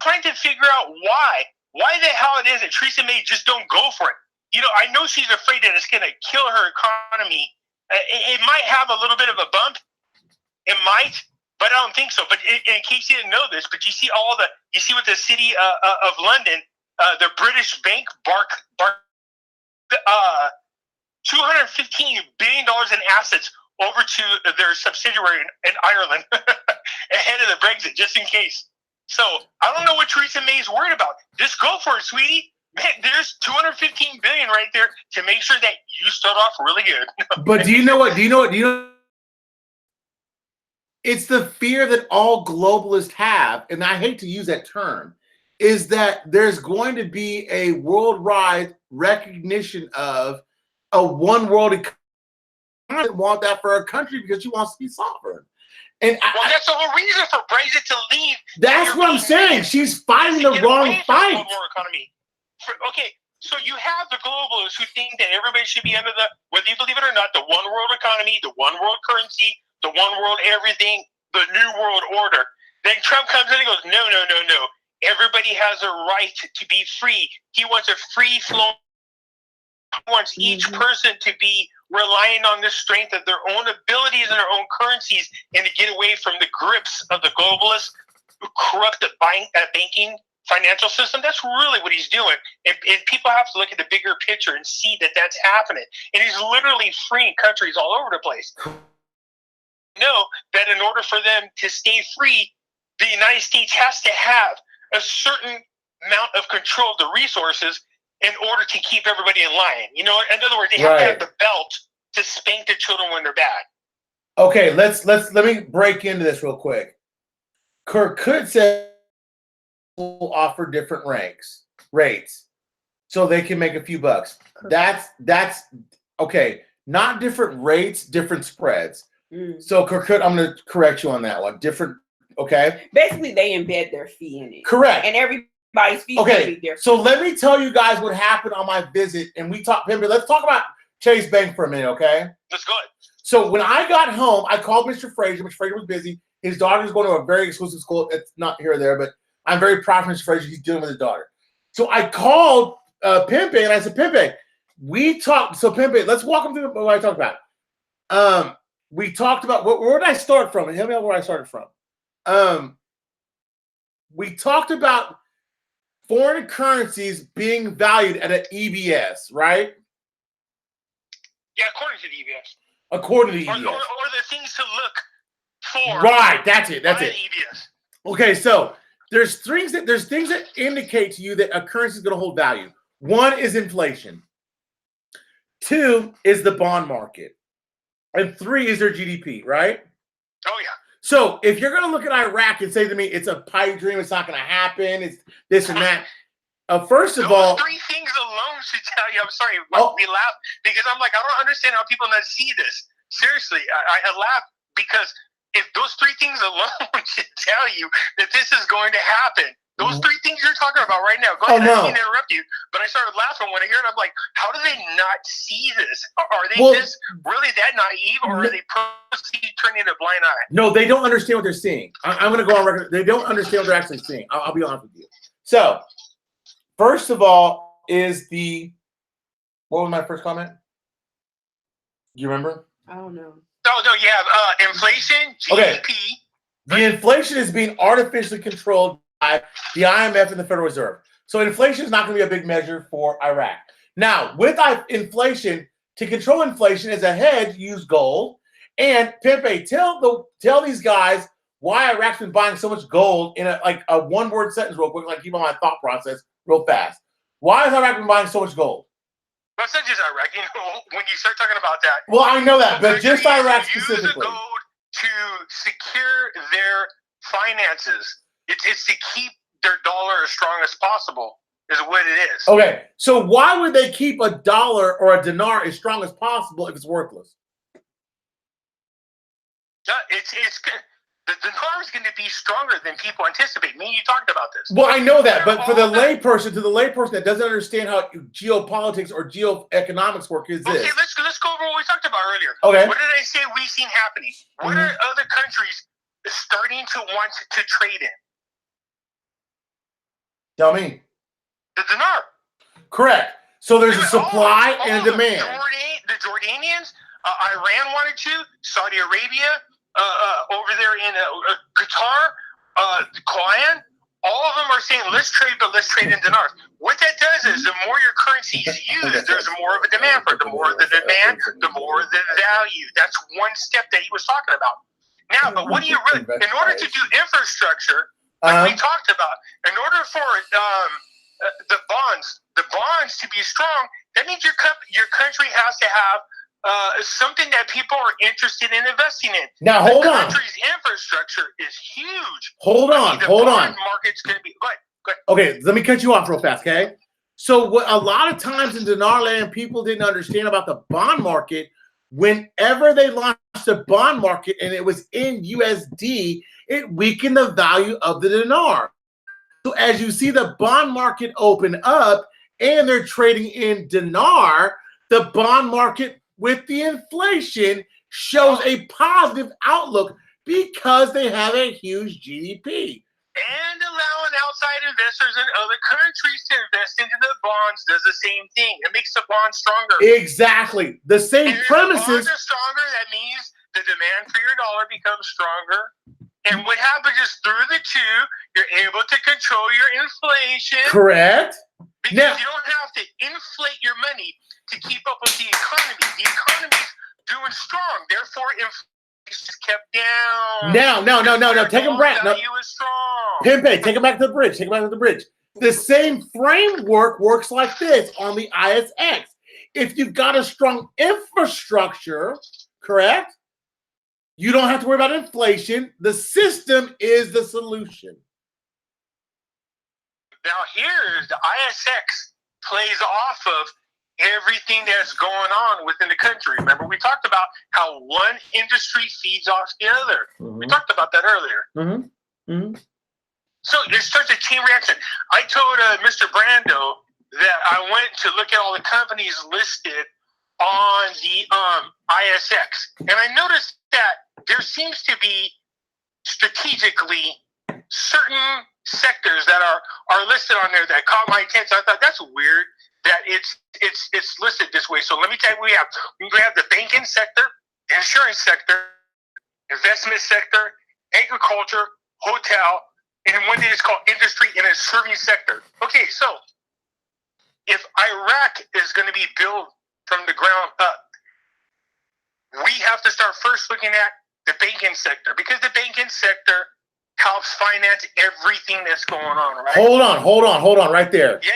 trying to figure out why the hell it is that Theresa May just don't go for it. I know she's afraid that it's going to kill her economy. It might have a little bit of a bump, in my might, but I don't think so. But in case you didn't know this, but you see what the city of London, the British bank $215 billion in assets over to their subsidiary in Ireland ahead of the Brexit, just in case. So I don't know what Theresa May's worried about. Just go for it, sweetie. Man, there's $215 billion right there to make sure that you start off really good. But do you know what? It's the fear that all globalists have, and I hate to use that term, is that there's going to be a worldwide recognition of a one world economy. I don't want that for our country because she wants to be sovereign. And that's the whole reason for Brexit to leave. That's what I'm saying. She's fighting the wrong fight. Economy. Okay, so you have the globalists who think that everybody should be under whether you believe it or not, the one world economy, the one world currency, the one world everything, the new world order. Then Trump comes in and goes, no. Everybody has a right to be free. He wants a free flow. He wants each person to be relying on the strength of their own abilities and their own currencies and to get away from the grips of the globalists who corrupt the banking financial system. That's really what he's doing. And people have to look at the bigger picture and see that that's happening. And he's literally freeing countries all over the place. Know that in order for them to stay free, the United States has to have a certain amount of control of the resources in order to keep everybody in line. You know, in other words, they have to have the belt to spank the children when they're bad. Okay, let me break into this real quick. Kirkut said will offer different rates, so they can make a few bucks. That's okay. Not different rates, different spreads. So Kirkut, I'm going to correct you on that one. Different. Okay. Basically, they embed their fee in it. Correct. And everybody's fee. Okay. So let me tell you guys what happened on my visit, and let's talk about Chase Bank for a minute, okay? Let's go ahead. So when I got home, I called Mr. Frazier. Mr. Frazier was busy. His daughter was going to a very exclusive school. It's not here or there, but I'm very proud of Mr. Frazier. He's dealing with his daughter. So I called Pimpe, and I said, Pimpe, we talked. So Pimpe, let's walk him through what I talked about. We talked about where did I start from? And help me out where I started from. We talked about foreign currencies being valued at an EBS, right? Yeah, according to the EBS. According to the EBS. Or the things to look for. Right, that's it. That's it. EBS. Okay, so there's things that indicate to you that a currency is going to hold value. One is inflation. Two is the bond market. And three is their GDP, right? Oh, yeah. So if you're going to look at Iraq and say to me, it's a pipe dream, it's not going to happen, it's this and that. First of all, three things alone should tell you. I'm sorry, we laugh because I'm like, I don't understand how people not see this. Seriously, I laugh because if those three things alone should tell you that this is going to happen. Those three things you're talking about right now. Go ahead, I didn't interrupt you, but I started laughing when I heard it. I'm like, how do they not see this? Are they really that naive, or are they purposely turning a blind eye? No, they don't understand what they're seeing. I'm going to go on record. They don't understand what they're actually seeing. I'll be honest with you. So, first of all, what was my first comment? Do you remember? I don't know. No, you have inflation, GDP. Okay. The inflation is being artificially controlled by the IMF and the Federal Reserve. So inflation is not going to be a big measure for Iraq. Now, with inflation, to control inflation as a hedge, use gold. And Pimpe, tell these guys why Iraq's been buying so much gold in a one-word sentence real quick, like keep on my thought process real fast. Why has Iraq been buying so much gold? Well, it's not just Iraq. You know, when you start talking about that. Well, I know that, but just Iraq specifically. Use the gold to secure their finances. It's to keep their dollar as strong as possible, is what it is. Okay, so why would they keep a dollar or a dinar as strong as possible if it's worthless? The dinar is going to be stronger than people anticipate. Me and you talked about this. Well, I know that, but for the layperson, that doesn't understand how geopolitics or geoeconomics work, is this. Okay, let's go over what we talked about earlier. Okay. What did I say we've seen happening? What are other countries starting to want to trade in? Tell me. The dinar. Correct. So there's a supply and a demand. The Jordanians, Iran wanted to, Saudi Arabia, over there Qatar, Korean, all of them are saying let's trade, but let's trade in dinars. What that does is the more your currency is used, there's more of a demand for it. The more the demand, the more the value. That's one step that he was talking about. Now, but what do you really, in order to do infrastructure, like we talked about, in order for the bonds to be strong, that means your country has to have something that people are interested in investing in. Now, hold on. The country's infrastructure is huge. Hold on. The bond market's going to be. Go ahead. Okay, let me cut you off real fast, okay? So what a lot of times in dinar land, people didn't understand about the bond market. Whenever they launched the bond market and it was in USD, it weakened the value of the dinar. So as you see the bond market open up and they're trading in dinar, the bond market with the inflation shows a positive outlook because they have a huge GDP. And allowing outside investors in other countries to invest into the bonds does the same thing. It makes the bond stronger. Exactly. The same premises. If the bonds are stronger, that means the demand for your dollar becomes stronger. And what happens is through the two, you're able to control your inflation. Correct. Because you don't have to inflate your money to keep up with the economy. The economy's doing strong. Therefore, inflation is kept down. No. Take them back. No. Value is strong. Pimpe, take it back to the bridge. Take it back to the bridge. The same framework works like this on the ISX. If you've got a strong infrastructure, correct? You don't have to worry about inflation. The system is the solution. Now here's the ISX plays off of everything that's going on within the country. Remember, we talked about how one industry feeds off the other. We talked about that earlier. So it starts a chain reaction. I told Mr. Brando that I went to look at all the companies listed on the ISX. And I noticed that there seems to be strategically certain sectors that are listed on there that caught my attention. I thought that's weird that it's listed this way. So let me tell you what we have. We have the banking sector, insurance sector, investment sector, agriculture, hotel, and one thing is called industry and a service sector. Okay, so if Iraq is going to be built from the ground up, we have to start first looking at the banking sector because the banking sector helps finance everything that's going on, right? Hold on, right there. Yeah.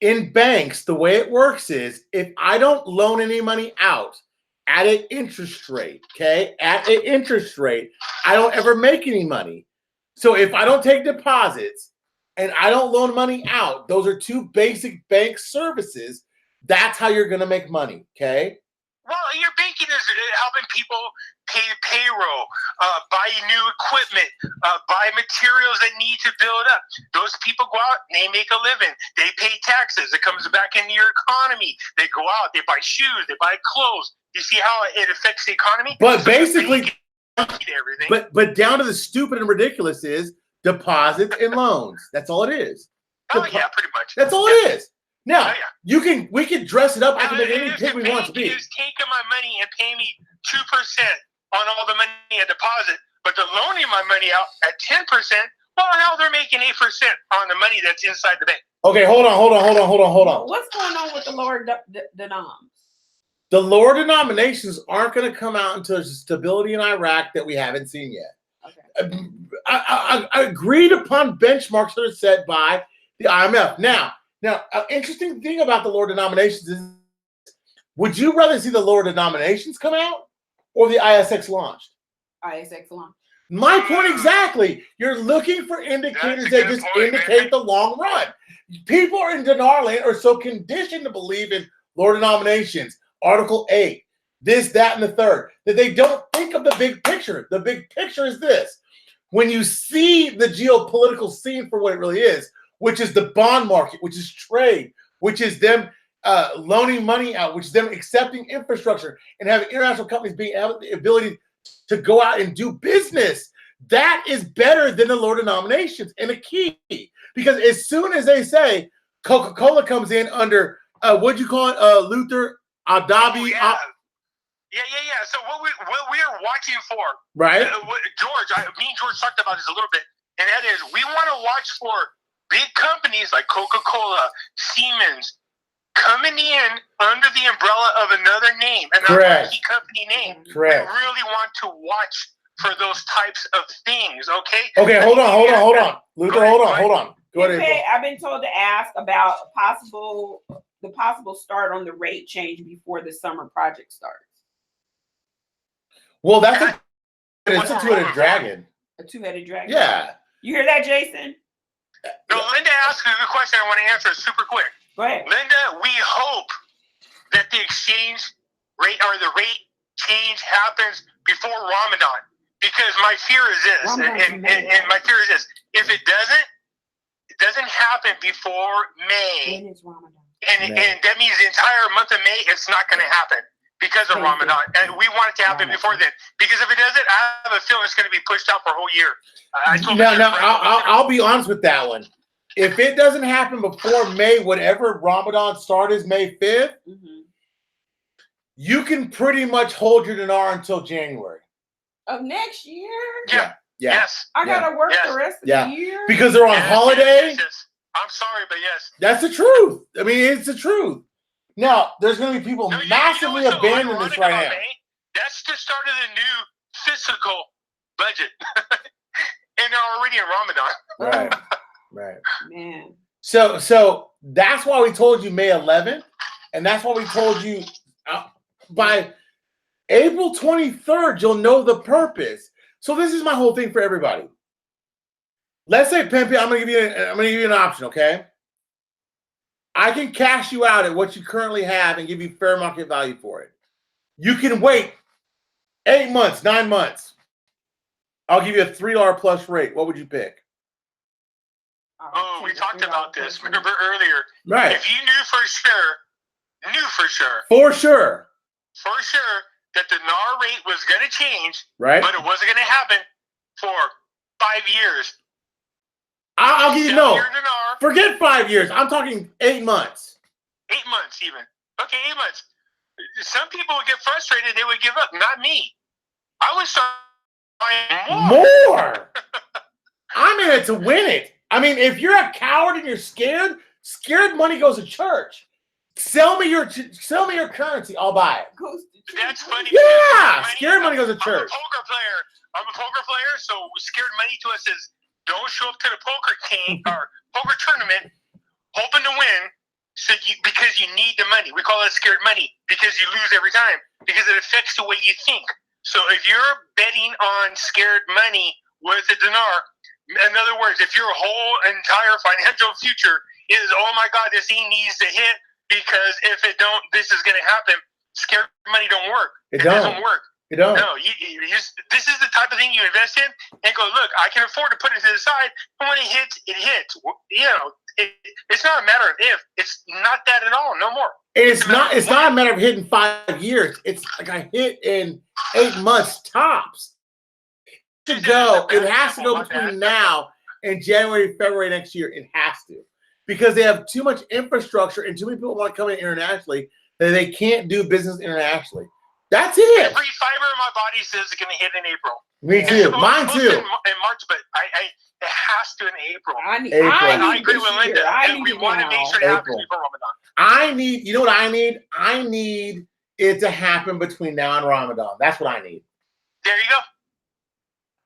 In banks, the way it works is if I don't loan any money out at an interest rate, okay, I don't ever make any money. So if I don't take deposits and I don't loan money out, those are two basic bank services. That's how you're going to make money, okay? Well, your banking is helping people pay payroll, buy new equipment, buy materials that need to build up. Those people go out, they make a living. They pay taxes. It comes back into your economy. They go out, they buy shoes, they buy clothes. You see how it affects the economy? But basically, everything. But down to the stupid and ridiculous is deposits and loans. That's all it is. Yeah, pretty much. That's all it is. Now, we can dress it up. I can make any pick we want to be. Is taking my money and pay me 2% on all the money at deposit, but they're loaning my money out at 10%. Well, now they're making 8% on the money that's inside the bank. Okay, hold on. What's going on with the lower denoms? The lower denominations aren't going to come out until there's stability in Iraq that we haven't seen yet. Okay. I agreed upon benchmarks that are set by the IMF. Now, an interesting thing about the lower denominations is, would you rather see the lower denominations come out or the ISX launched? ISX launched. My point exactly. You're looking for indicators that just indicate the long run. People in dinar land are so conditioned to believe in lower denominations, Article 8, this, that, and the third, that they don't think of the big picture. The big picture is this. When you see the geopolitical scene for what it really is, which is the bond market, which is trade, which is them loaning money out, which is them accepting infrastructure and having international companies being able the ability to go out and do business. That is better than the lower denominations and a key. Because as soon as they say Coca-Cola comes in under, what'd you call it, Luther Adabi? Yeah. So what we are watching for, right? me and George talked about this a little bit, and that is we want to watch for big companies like Coca-Cola, Siemens, coming in under the umbrella of another name, another key company name. Correct. We really want to watch for those types of things. Okay. Okay. Hold on. Luther, hold on. Go ahead. Okay, I've been told to ask about the possible start on the rate change before the summer project starts. Well, it's a two-headed dragon. A two-headed dragon. Yeah. You hear that, Jason? No, Linda asked a good question. I want to answer it super quick. Go ahead. Linda, we hope that the exchange rate or the rate change happens before Ramadan, because my fear is this, and my fear is this: if it doesn't happen before May, When is Ramadan? and that means the entire month of May, it's not going to happen because of Ramadan, and we want it to happen before then. Because if it doesn't, I have a feeling it's going to be pushed out for a whole year. I'll be honest with that one. If it doesn't happen before May, whatever Ramadan start is May 5th, you can pretty much hold your dinar until January of next year. Yeah. Yes. I gotta work the rest of the year because they're on holiday. Yes. I'm sorry, but yes, that's the truth. I mean, it's the truth. Now, there's going to be people massively abandoning this right now. That's the start of the new fiscal budget, and they're already in Ramadan. Right. Man. So that's why we told you May 11th, and that's why we told you by April 23rd you'll know the purpose. So this is my whole thing for everybody. Let's say, Pimpy, I'm gonna give you an option, okay? I can cash you out at what you currently have and give you fair market value for it. You can wait 8 months, 9 months. I'll give you a $3 plus rate. What would you pick? Oh, we talked about this. Remember earlier? Right. If you knew for sure that the NAR rate was going to change, right? But it wasn't going to happen for 5 years. I'll give you forget 5 years. I'm talking 8 months. 8 months even. Okay, 8 months. Some people would get frustrated. They would give up. Not me. I would start buying more. I'm in it to win it. I mean, if you're a coward and you're scared money goes to church. Sell me your currency. I'll buy it. That's funny. Yeah, scared money goes to church. I'm a poker player, so scared money to us is don't show up to the poker game or poker tournament hoping to win because you need the money. We call it scared money because you lose every time because it affects the way you think. So if you're betting on scared money with a dinar, in other words, if your whole entire financial future is, oh my God, this thing needs to hit because if it don't, this is going to happen. Scared money don't work. It doesn't work. It don't. No, this is the type of thing you invest in and go, look, I can afford to put it to the side. And when it hits, it hits. You know, it's not a matter of if. It's not that at all. No more. It's not a matter of hitting 5 years. It's like I hit in 8 months tops. To go, it has to go between now and January, February next year. It has to, because they have too much infrastructure and too many people want to come in internationally that they can't do business internationally. That's it. Every fiber in my body says it's going to hit in April. Me too. Mine too. In March, but it has to in April. I agree with Linda. And we want to make sure it happens before Ramadan. You know what I need? I need it to happen between now and Ramadan. That's what I need. There you go.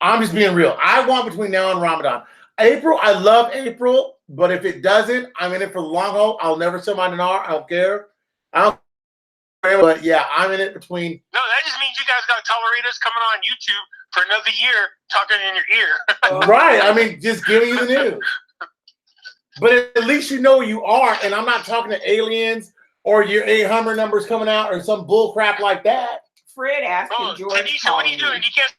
I'm just being real. I want between now and Ramadan. April, I love April, but if it doesn't, I'm in it for the long haul. I'll never sell my dinar. I don't care. But yeah, I'm in it between. No, that just means you guys got to tolerate us coming on YouTube for another year talking in your ear. Right. I mean, just giving you the news. But at least you know where you are, and I'm not talking to aliens or your 800 numbers coming out or some bull crap like that. Fred asked George. Tanisha, what are you doing? You can't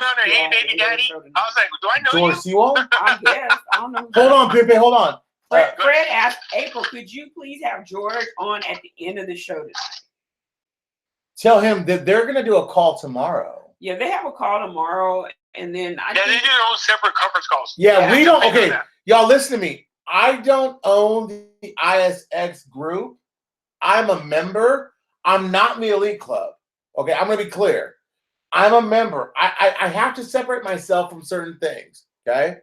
around there, hey, baby daddy. I was like, do I know George, you? See what? I guess. I don't know. Hold on, Pepe. Hold on. Fred asked April, could you please have George on at the end of the show tonight? Tell him that they're going to do a call tomorrow. Yeah, they have a call tomorrow, and then they do their own separate conference calls. Yeah, we don't. Okay, y'all listen to me. I don't own the ISX group. I'm a member. I'm not in the elite club. Okay, I'm going to be clear. I'm a member. I have to separate myself from certain things. Okay,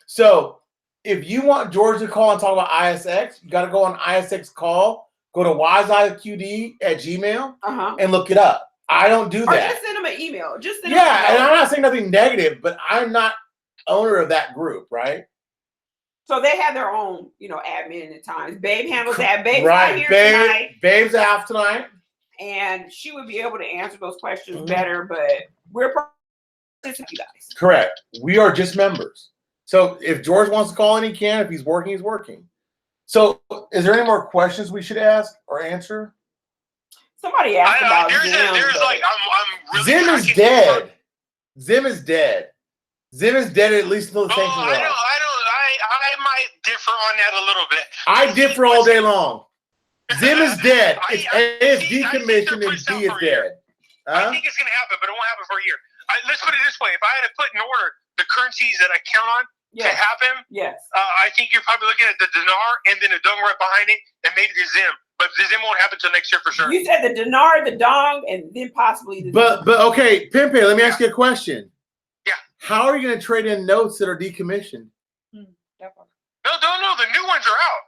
so if you want George to call and talk about ISX, you got to go on ISX call. Go to WiseIQD at Gmail and look it up. I don't do that. Or just send them an email. Just send yeah, and I'm not saying nothing negative, but I'm not owner of that group, right? So they have their own, admin at times. Babe handles that. Babe's right. not here tonight. Babe's out tonight. And she would be able to answer those questions better, but we're participating, you guys. Correct. We are just members. So if George wants to call in, he can. If he's working, he's working. So is there any more questions we should ask or answer? Somebody asked about Zim. I'm really Zim is dead. Zim is dead. Zim is dead at least until the sanctions are off. I might differ on that a little bit. I differ all day long. Zim is dead. It's decommissioned and B is dead. I think it's going to happen, but it won't happen for a year. Let's put it this way. If I had to put in order the currencies that I count on to happen, I think you're probably looking at the dinar and then the dong right behind it and maybe the Zim. But the Zim won't happen until next year for sure. You said the dinar, the dong, and then possibly the But okay, Pimpe, let me ask you a question. Yeah. How are you going to trade in notes that are decommissioned? No. The new ones are out.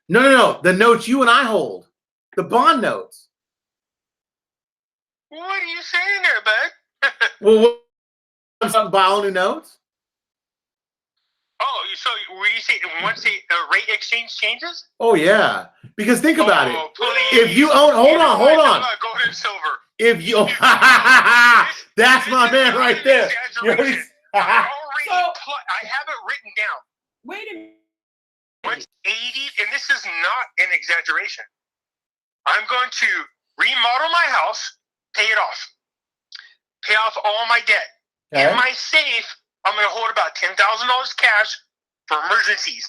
No. The notes you and I hold. The bond notes. What are you saying there, bud? Well, something buy all new notes? Oh, so were you saying once the rate exchange changes? Oh, yeah. Because think about it. Please. If you own, hold on. Gold and silver. If you, that's my man right there. I have it written down. Wait a minute. What's 80, and this is not an exaggeration. I'm going to remodel my house, pay it off, pay off all my debt. Okay. In my safe, I'm going to hold about $10,000 cash for emergencies.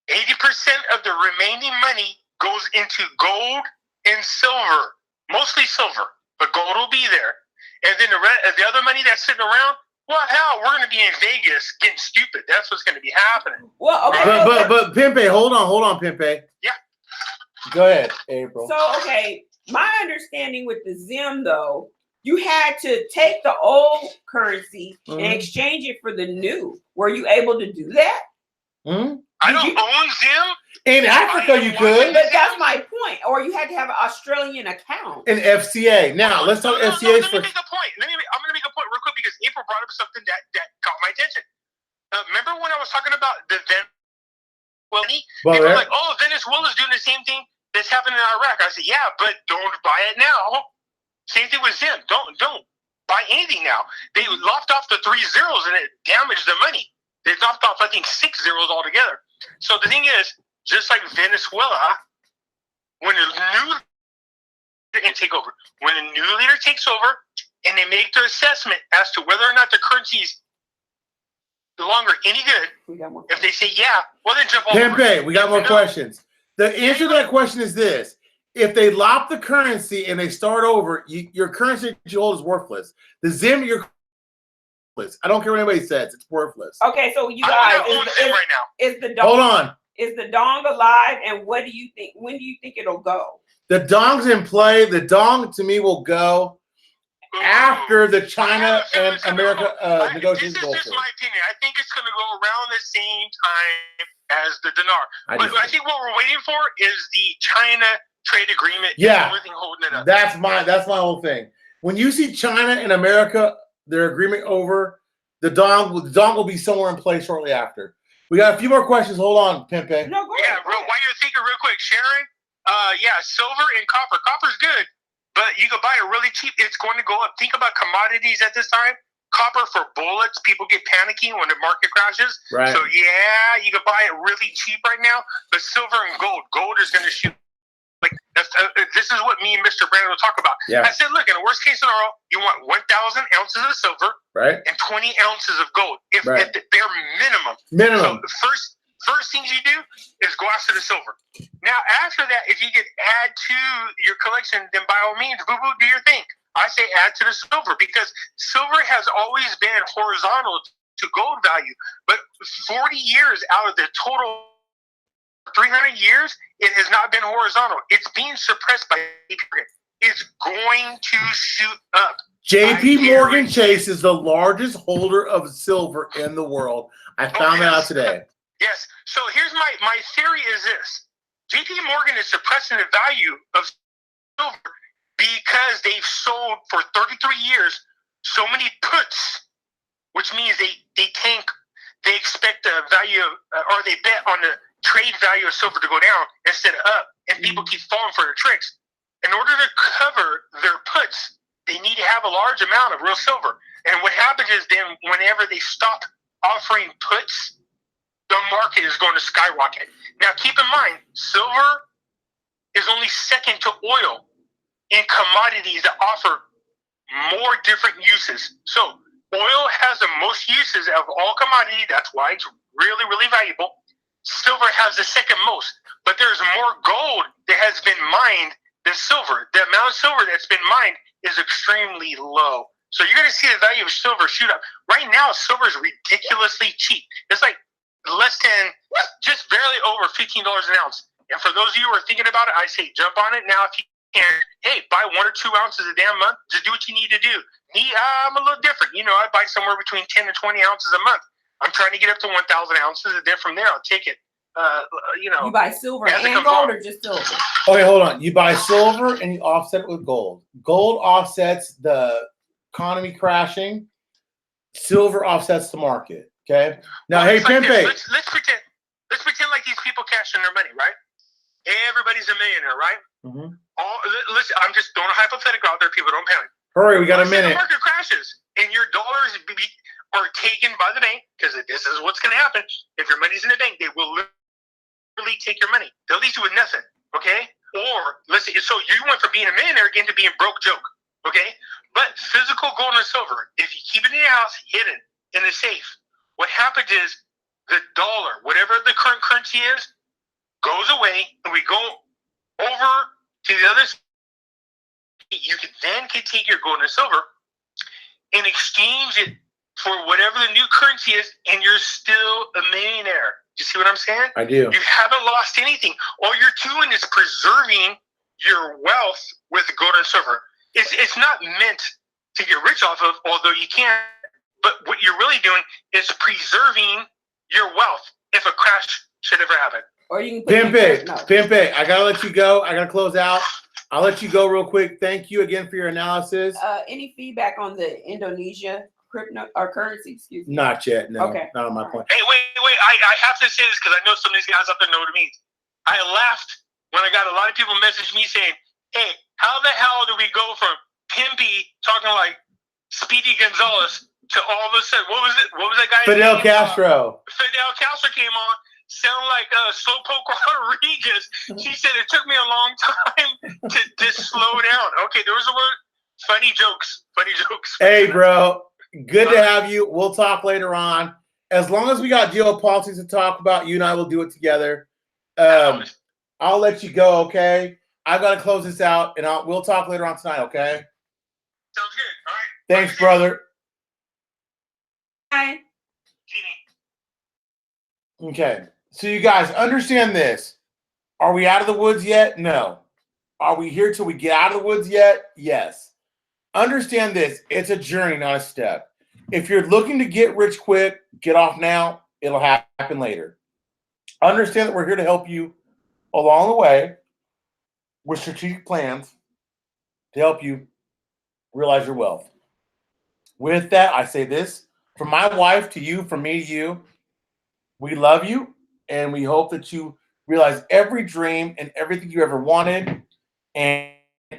80% of the remaining money goes into gold and silver, mostly silver, but gold will be there. And then the other money that's sitting around, well, hell, we're going to be in Vegas getting stupid. That's what's going to be happening. Well, okay. But Pimpe, hold on, Pimpe. Yeah. Go ahead, April. So, okay, my understanding with the Zim, though, you had to take the old currency and exchange it for the new. Were you able to do that? I don't own Zim. In Africa, you could. But that's my point. Or you had to have an Australian account. An FCA. Now, let's talk FCAs first. Let me make a point. I'm going to make a point real quick because April brought up something that caught my attention. Remember when I was talking about the money? People were like, oh, Venezuela's doing the same thing that's happening in Iraq. I said, yeah, but don't buy it now. Same thing with Zim. Don't buy anything now. They lopped off the 3 zeros and it damaged the money. They lopped off, I think, 6 zeros altogether. So the thing is, just like Venezuela, when a new leader takes over, and they make their assessment as to whether or not the currency is no longer any good, if they say yeah, well then jump over. Pimpe, we got more questions. The answer to that question is this. If they lop the currency and they start over, your currency that you hold is worthless. The Zim, you're worthless. I don't care what anybody says. It's worthless. Okay, so you guys, is the dong, hold on. Is the dong alive? And what do you think? When do you think it'll go? The dong's in play. The dong, to me, will go after the China and America negotiations. This is just my opinion. I think it's going to go around the same time as the dinar. But I think what we're waiting for is the China trade agreement. Yeah, everything holding it up. That's my whole thing. When you see China and America, their agreement over, the dong will be somewhere in place shortly after. We got a few more questions. Hold on, Pimpe. No, go ahead. While you're thinking real quick, Sharon, silver and copper. Copper's good, but you can buy it really cheap. It's going to go up. Think about commodities at this time. Copper for bullets. People get panicky when the market crashes. Right. So, yeah, you can buy it really cheap right now. But silver and gold. Gold is going to shoot. Like this is what me and Mr. Brando talk about. Yeah. I said, look, in the worst case scenario, you want 1,000 ounces of silver, right, and 20 ounces of gold, if the bare minimum. Minimum. So the first things you do is go after the silver. Now, after that, if you could add to your collection, then by all means, boo boo, do your thing. I say add to the silver because silver has always been horizontal to gold value, but 40 years out of the total 300 years, it has not been horizontal. It's being suppressed by is going to shoot up. JP Morgan Chase is the largest holder of silver in the world. I found that out today. Yes. So here's my theory is this. JP Morgan is suppressing the value of silver because they've sold for 33 years so many puts, which means they expect the value of, or they bet on the trade value of silver to go down instead of up, and people keep falling for their tricks. In order to cover their puts, they need to have a large amount of real silver. And what happens is then whenever they stop offering puts, the market is going to skyrocket. Now, keep in mind, silver is only second to oil in commodities that offer more different uses. So oil has the most uses of all commodities. That's why it's really, really valuable. Silver has the second most, but there's more gold that has been mined than silver. The amount of silver that's been mined is extremely low. So you're going to see the value of silver shoot up. Right now, silver is ridiculously cheap. It's like less than, just barely over $15 an ounce. And for those of you who are thinking about it, I say jump on it now if you can. Hey, buy 1 or 2 ounces a damn month. Just do what you need to do. Me, I'm a little different. You know, I buy somewhere between 10 and 20 ounces a month. I'm trying to get up to 1,000 ounces, and then from there, I'll take it. You know, you buy silver and gold, or just silver? Okay, hold on. You buy silver and you offset it with gold. Gold offsets the economy crashing. Silver offsets the market. Okay. Now, well, hey, Pimpe. Let's pretend like these people cashing their money, right? Everybody's a millionaire, right? Mm-hmm. Listen, I'm just throwing a hypothetical out there. People don't panic. Hurry, we got a minute. The market crashes and your dollars are taken by the bank, because this is what's going to happen. If your money's in the bank, they will literally take your money. They'll leave you with nothing, okay? Or, listen, so you went from being a millionaire again to being broke joke, okay? But physical gold and silver, if you keep it in your house, hidden in a safe, what happens is the dollar, whatever the current currency is, goes away, and we go over to the other side. You can take your gold and silver and exchange it for whatever the new currency is, and you're still a millionaire. You see what I'm saying? I do. You haven't lost anything. All you're doing is preserving your wealth with gold and silver. It's not meant to get rich off of, although you can. But what you're really doing is preserving your wealth if a crash should ever happen. Or you can put Pimpe, I gotta let you go. I gotta close out. I'll let you go real quick. Thank you again for your analysis. Any feedback on the Indonesia crypto or currency? Excuse me. Not yet. No. Okay. Not on my point. Hey, wait. I have to say this because I know some of these guys out there know what it means. I laughed when I got a lot of people message me saying, hey, how the hell do we go from Pimpy talking like Speedy Gonzalez to all of a sudden, what was that guy? Fidel Castro. Fidel Castro came on, sound like Slowpoke Rodriguez. She said it took me a long time to slow down. Okay, there was a word. Funny jokes. Hey, bro. Good to have you. We'll talk later on. As long as we got geopolitics to talk about, you and I will do it together. I'll let you go, okay? I got to close this out, and we'll talk later on tonight, okay? Sounds good. All right. Thanks, brother. Bye. Okay. So you guys understand this. Are we out of the woods yet? No. Are we here till we get out of the woods yet? Yes. Understand this. It's a journey, not a step. If you're looking to get rich quick, get off now. It'll happen later. Understand that we're here to help you along the way with strategic plans to help you realize your wealth. With that, I say this. From my wife to you, from me to you, we love you, and we hope that you realize every dream and everything you ever wanted, and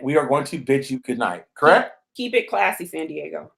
we are going to bid you good night. Correct? Keep it classy, San Diego.